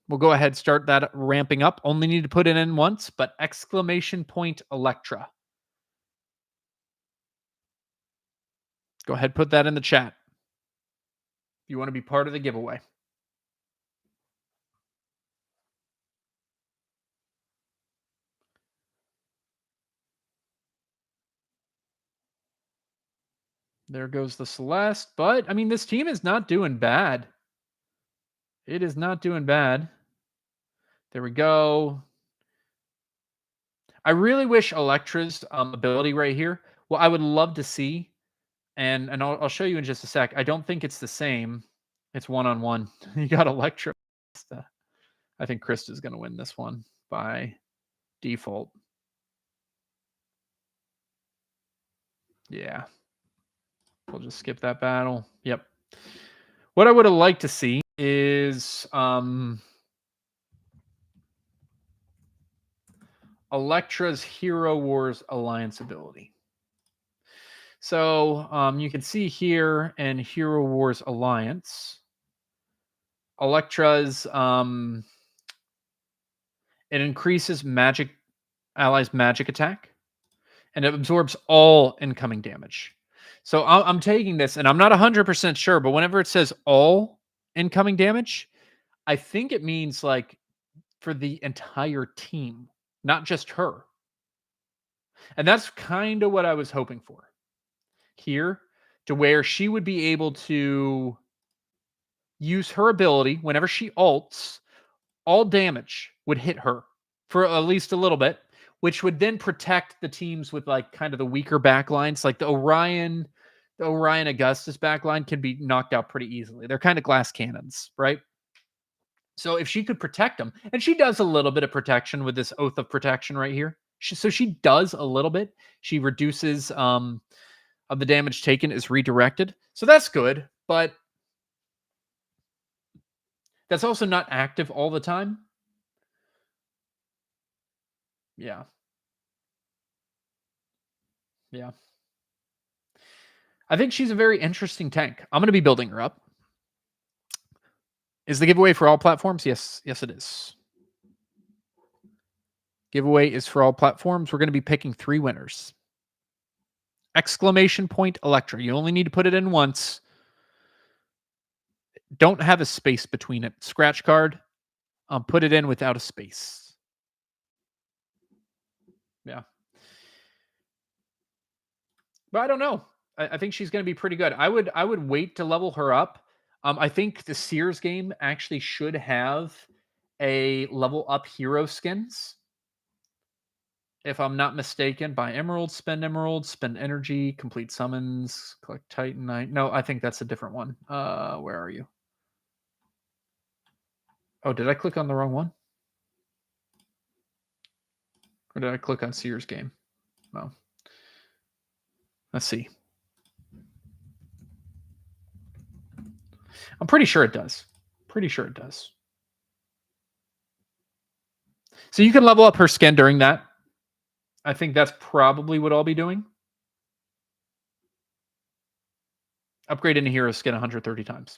We'll go ahead, start that ramping up. Only need to put it in once, but exclamation point Electra. Go ahead, put that in the chat. If you want to be part of the giveaway. There goes the Celeste. But, I mean, this team is not doing bad. It is not doing bad. There we go. I really wish Electra's ability right here. Well, I would love to see, and I'll show you in just a sec. I don't think it's the same. It's one-on-one. You got Electra. I think Krista's going to win this one by default. Yeah. We'll just skip that battle. Yep. What I would have liked to see is Electra's Hero Wars Alliance ability. So you can see here in Hero Wars Alliance, Electra's It increases allies' magic attack, and it absorbs all incoming damage. So I'm taking this, and I'm not 100% sure, but whenever it says all incoming damage, I think it means like for the entire team, not just her. And that's kind of what I was hoping for here, to where she would be able to use her ability whenever she ults, all damage would hit her for at least a little bit, which would then protect the teams with like kind of the weaker backlines. Like the Orion Augustus backline can be knocked out pretty easily. They're kind of glass cannons, right? So if she could protect them, and she does a little bit of protection with this Oath of Protection right here. So she does a little bit. She reduces of the damage taken is redirected. So that's good, but that's also not active all the time. Yeah. Yeah. I think she's a very interesting tank. I'm going to be building her up. Is the giveaway for all platforms? Yes. Yes, it is. Giveaway is for all platforms. We're going to be picking 3 winners. Exclamation point Electra. You only need to put it in once. Don't have a space between it. Scratch card. Put it in without a space. Yeah. But I don't know. I think she's going to be pretty good. I would wait to level her up. I think the Sears game actually should have a level up hero skins. If I'm not mistaken, buy emeralds, spend energy, complete summons, collect Titanite. No, I think that's a different one. Where are you? Oh, did I click on the wrong one? Or did I click on Sears game? No. Let's see. I'm pretty sure it does. Pretty sure it does. So you can level up her skin during that. I think that's probably what I'll be doing. Upgrade into hero skin 130 times.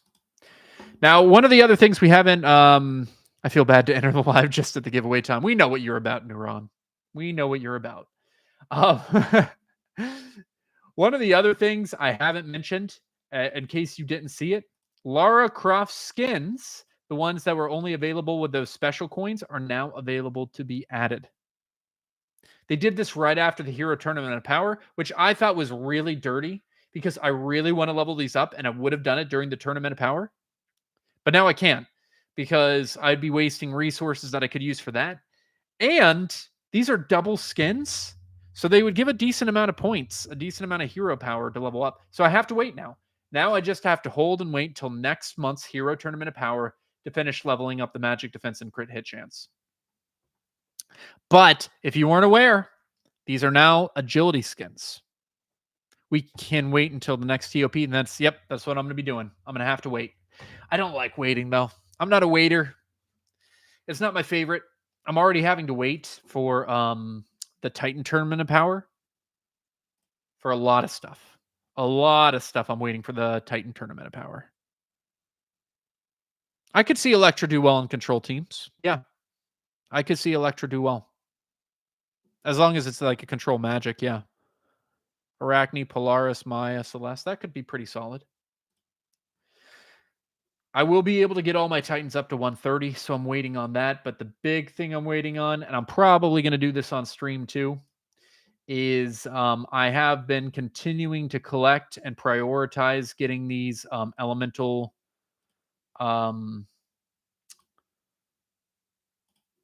Now, one of the other things we haven't, I feel bad to enter the live just at the giveaway time. We know what you're about, Neuron. We know what you're about. One of the other things I haven't mentioned, in case you didn't see it, Lara Croft skins, the ones that were only available with those special coins, are now available to be added. They did this right after the Hero Tournament of Power, which I thought was really dirty because I really want to level these up, and I would have done it during the Tournament of Power. But now I can't because I'd be wasting resources that I could use for that. And these are double skins, so they would give a decent amount of points, a decent amount of hero power to level up. So I have to wait now. Now I just have to hold and wait till next month's Hero Tournament of Power to finish leveling up the magic defense and crit hit chance. But if you weren't aware, these are now agility skins. We can wait until the next TOP, and that's what I'm going to be doing. I'm going to have to wait. I don't like waiting, though. I'm not a waiter. It's not my favorite. I'm already having to wait for the Titan Tournament of Power for a lot of stuff. A lot of stuff I'm waiting for the Titan Tournament of Power. I could see Electra do well in control teams. Yeah. I could see Electra do well. As long as it's like a control magic, yeah. Arachne, Polaris, Maya, Celeste. That could be pretty solid. I will be able to get all my Titans up to 130, so I'm waiting on that. But the big thing I'm waiting on, and I'm probably going to do this on stream too, is I have been continuing to collect and prioritize getting these elemental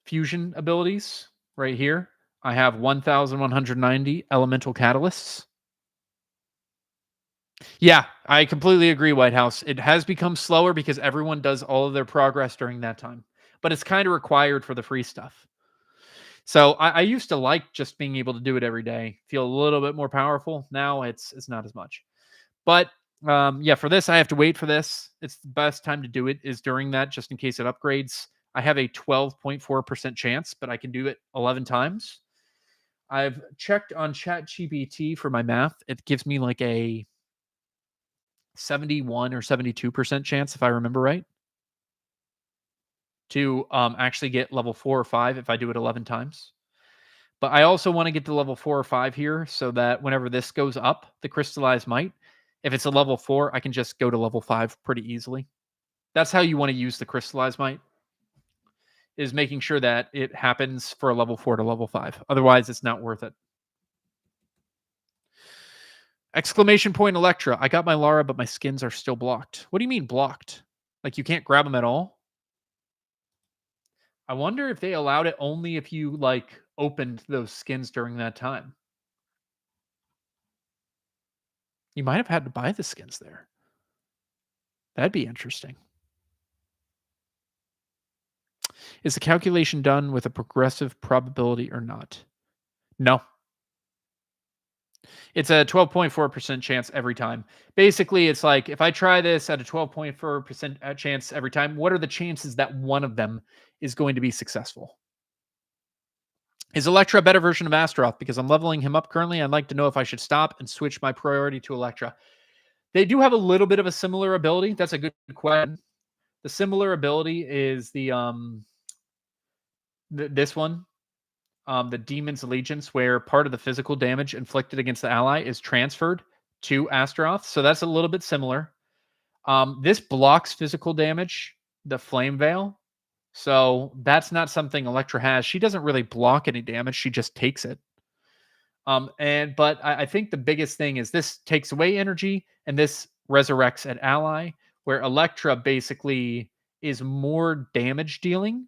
fusion abilities right here. I have 1,190 elemental catalysts. Yeah, I completely agree, White House. It has become slower because everyone does all of their progress during that time. But it's kind of required for the free stuff. So I used to like just being able to do it every day, feel a little bit more powerful. Now it's not as much. But yeah, for this, I have to wait for this. It's the best time to do it is during that, just in case it upgrades. I have a 12.4% chance, but I can do it 11 times. I've checked on ChatGPT for my math. It gives me like a 71 or 72% chance, if I remember right. to actually get level 4 or 5 if I do it 11 times. But I also want to get to level 4 or 5 here so that whenever this goes up, the crystallized might, if it's a level 4, I can just go to level 5 pretty easily. That's how you want to use the crystallized might, is making sure that it happens for a level 4 to level 5. Otherwise, it's not worth it. Exclamation point Electra. I got my Lara, but my skins are still blocked. What do you mean blocked? Like you can't grab them at all? I wonder if they allowed it only if you like opened those skins during that time. You might have had to buy the skins there. That'd be interesting. Is the calculation done with a progressive probability or not? No. It's a 12.4% chance every time. Basically, it's like if I try this at a 12.4% chance every time, what are the chances that one of them is going to be successful? Is Electra a better version of Astaroth? Because I'm leveling him up currently. I'd like to know if I should stop and switch my priority to Electra. They do have a little bit of a similar ability. That's a good question. The similar ability is this one, the Demon's Allegiance, where part of the physical damage inflicted against the ally is transferred to Astaroth. So that's a little bit similar. This blocks physical damage, the Flame Veil. So that's not something Electra has. She doesn't really block any damage. She just takes it. But I think the biggest thing is this takes away energy and this resurrects an ally, where Electra basically is more damage dealing,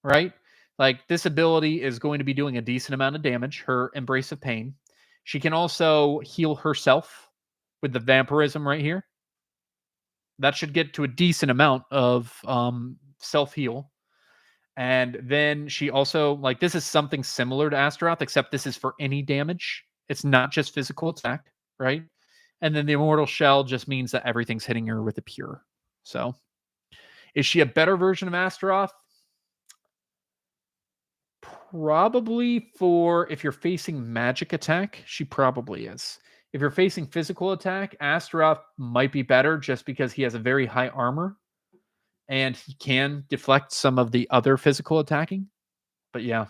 right? Like this ability is going to be doing a decent amount of damage, her Embrace of Pain. She can also heal herself with the Vampirism right here. That should get to a decent amount of self-heal. And then she also, like, this is something similar to Astaroth, except this is for any damage. It's not just physical attack, right? And then the Immortal Shell just means that everything's hitting her with a pure. So, is she a better version of Astaroth? Probably for if you're facing magic attack, she probably is. If you're facing physical attack, Astaroth might be better just because he has a very high armor and he can deflect some of the other physical attacking. But yeah.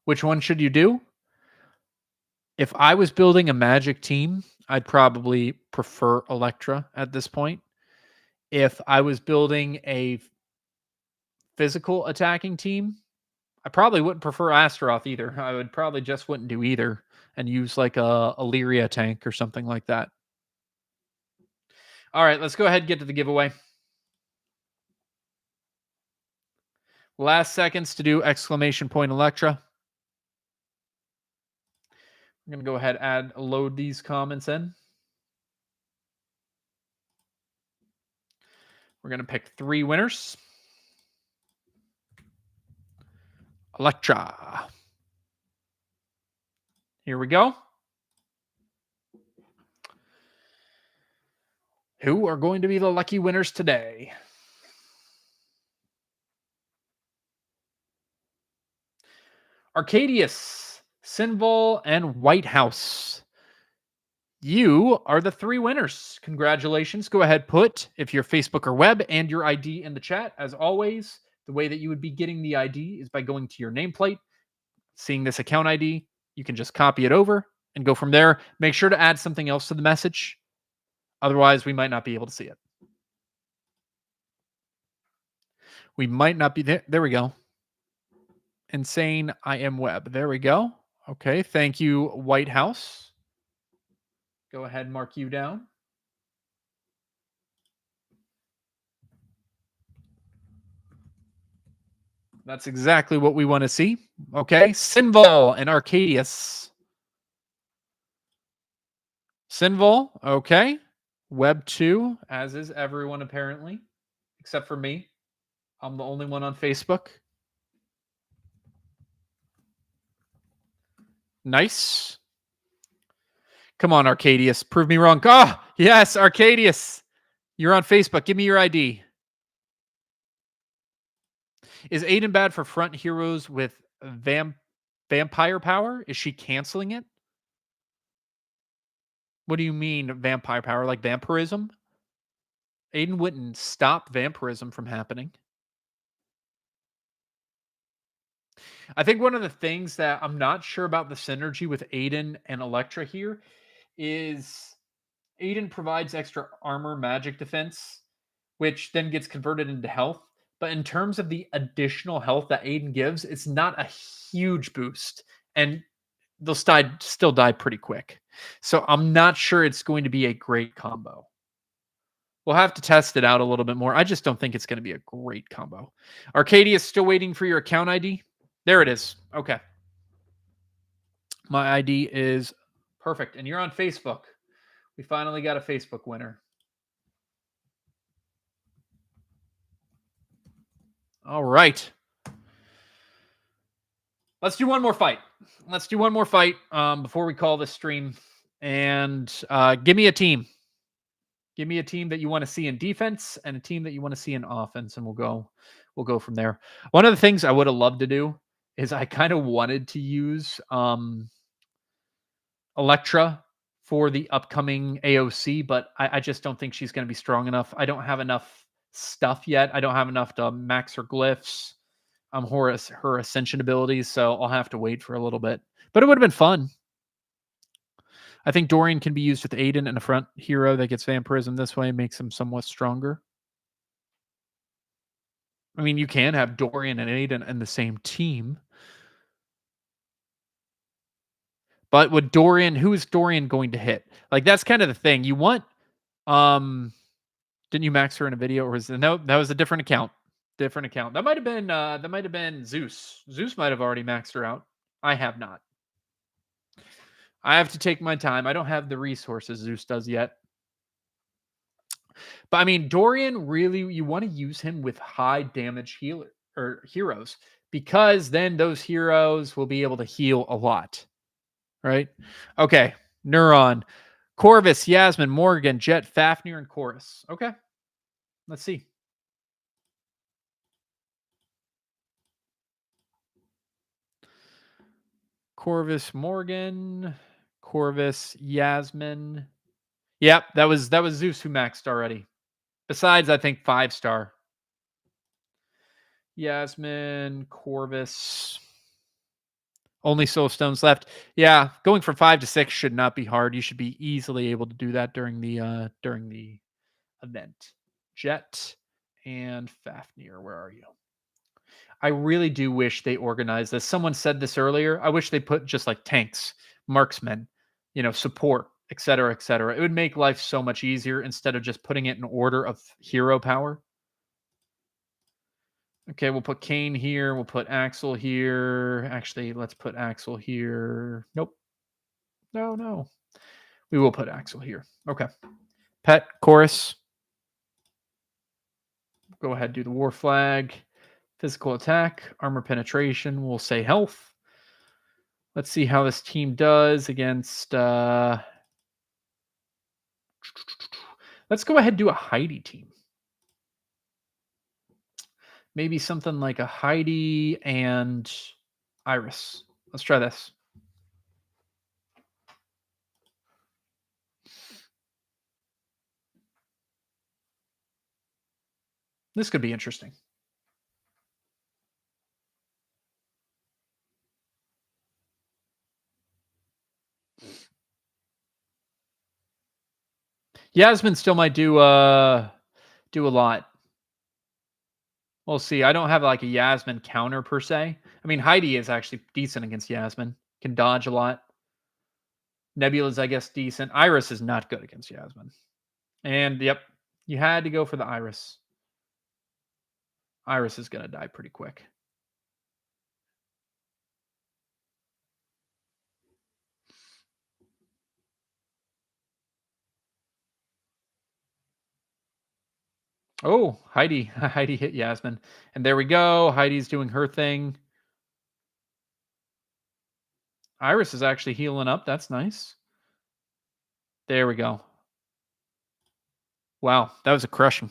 Which one should you do? If I was building a magic team, I'd probably prefer Electra at this point. If I was building a physical attacking team, I probably wouldn't prefer Astaroth either. I would probably just wouldn't do either and use like a Illyria tank or something like that. All right, let's go ahead and get to the giveaway. Last seconds to do exclamation point Electra. I'm going to go ahead and load these comments in. We're going to pick 3 winners. Electra. Here we go. Who are going to be the lucky winners today? Arcadius, Sinval, and White House. You are the 3 winners. Congratulations. Go ahead, put if you're Facebook or web and your ID in the chat. As always, the way that you would be getting the ID is by going to your nameplate, seeing this account ID. You can just copy it over and go from there. Make sure to add something else to the message. Otherwise, we might not be able to see it. We might not be there. There we go. Insane I am web. There we go. Okay. Thank you, White House. Go ahead and mark you down. That's exactly what we want to see. Okay. Sinval and Arcadius. Sinval. Okay. Web 2, as is everyone apparently, except for me. I'm the only one on Facebook. Nice. Come on, Arcadius. Prove me wrong. Ah, oh, yes, Arcadius. You're on Facebook. Give me your ID. Is Aiden bad for front heroes with vampire power? Is she canceling it? What do you mean vampire power? Like vampirism? Aiden wouldn't stop vampirism from happening. I think one of the things that I'm not sure about the synergy with Aiden and Electra here is Aiden provides extra armor, magic defense, which then gets converted into health. But in terms of the additional health that Aiden gives, it's not a huge boost. And they'll still die pretty quick. So I'm not sure it's going to be a great combo. We'll have to test it out a little bit more. I just don't think it's going to be a great combo. Arcadia is still waiting for your account ID. There it is. Okay. My ID is perfect. And you're on Facebook. We finally got a Facebook winner. All right. Let's do one more fight. Before we call this stream. And give me a team. Give me a team that you want to see in defense and a team that you want to see in offense, and we'll go from there. One of the things I would have loved to do is I kind of wanted to use Electra for the upcoming AOC, but I just don't think she's going to be strong enough. I don't have enough stuff yet. I don't have enough to max her glyphs, her ascension abilities, so I'll have to wait for a little bit. But it would have been fun. I think Dorian can be used with Aiden and a front hero that gets vampirism this way, makes him somewhat stronger. I mean, you can have Dorian and Aiden in the same team. But with Dorian, who is Dorian going to hit? Like, that's kind of the thing. You want didn't you max her in a video, or was it, no, that was a different account. That might have been Zeus. Zeus might have already maxed her out. I have not. I have to take my time. I don't have the resources Zeus does yet. But I mean, Dorian, really, you want to use him with high damage heroes, because then those heroes will be able to heal a lot. Right? Okay. Neuron, Corvus, Yasmin, Morgan, Jet, Fafnir, and Chorus. Okay. Let's see. Corvus, Morgan, Corvus, Yasmin. Yep, that was Zeus who maxed already. Besides, I think 5-star. Yasmin, Corvus. Only soul stones left. Yeah, going from 5 to 6 should not be hard. You should be easily able to do that during the event. Jet and Fafnir, where are you? I really do wish they organized this. Someone said this earlier. I wish they put just like tanks, marksmen, support, etc., etc. It would make life so much easier instead of just putting it in order of hero power. Okay, we'll put Kane here. We'll put Axel here. Actually, let's put Axel here. Nope. No. We will put Axel here. Okay. Pet, Chorus. Go ahead, do the war flag. Physical attack, armor penetration. We'll say health. Let's see how this team does against... let's go ahead and do a Heidi team. Maybe something like a Heidi and Iris. Let's try this. This could be interesting. Yasmin still might do a lot. We'll see. I don't have like a Yasmin counter per se. I mean, Heidi is actually decent against Yasmin. Can dodge a lot. Nebula's, I guess, decent. Iris is not good against Yasmin. And, yep, you had to go for the Iris. Iris is going to die pretty quick. Oh, Heidi. Heidi hit Yasmin. And there we go. Heidi's doing her thing. Iris is actually healing up. That's nice. There we go. Wow, that was a crushing.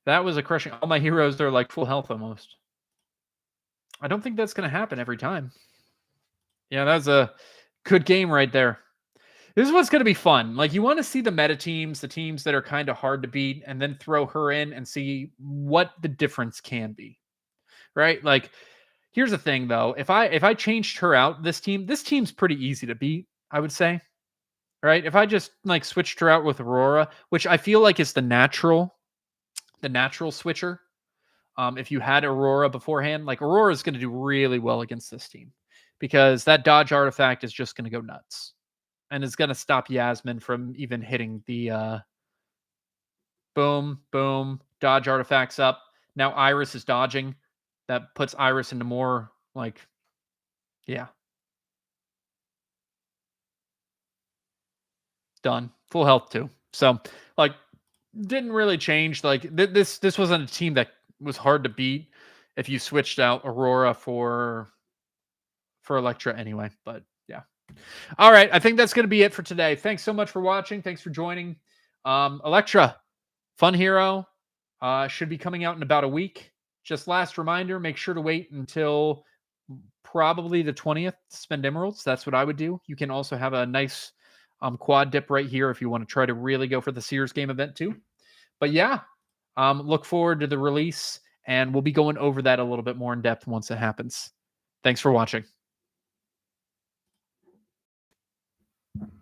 That was a crushing. All my heroes, they're like full health almost. I don't think that's going to happen every time. Yeah, that was a good game right there. This is what's going to be fun. Like, you want to see the meta teams, the teams that are kind of hard to beat, and then throw her in and see what the difference can be. Right? Like, here's the thing though. If I changed her out, this team's pretty easy to beat, I would say. Right? If I just like switched her out with Aurora, which I feel like is the natural switcher. If you had Aurora beforehand, like Aurora is going to do really well against this team because that dodge artifact is just going to go nuts and it's going to stop Yasmin from even hitting the boom, boom, dodge artifacts up. Now Iris is dodging. That puts Iris into more like, yeah, done. Full health too. So like didn't really change. Like this wasn't a team that was hard to beat if you switched out Aurora for Electra anyway. But yeah. All right. I think that's going to be it for today. Thanks so much for watching. Thanks for joining. Electra, fun hero, should be coming out in about a week. Just last reminder, make sure to wait until probably the 20th to spend emeralds. That's what I would do. You can also have a nice quad dip right here if you want to try to really go for the Sears game event too. But yeah, look forward to the release and we'll be going over that a little bit more in depth once it happens. Thanks for watching.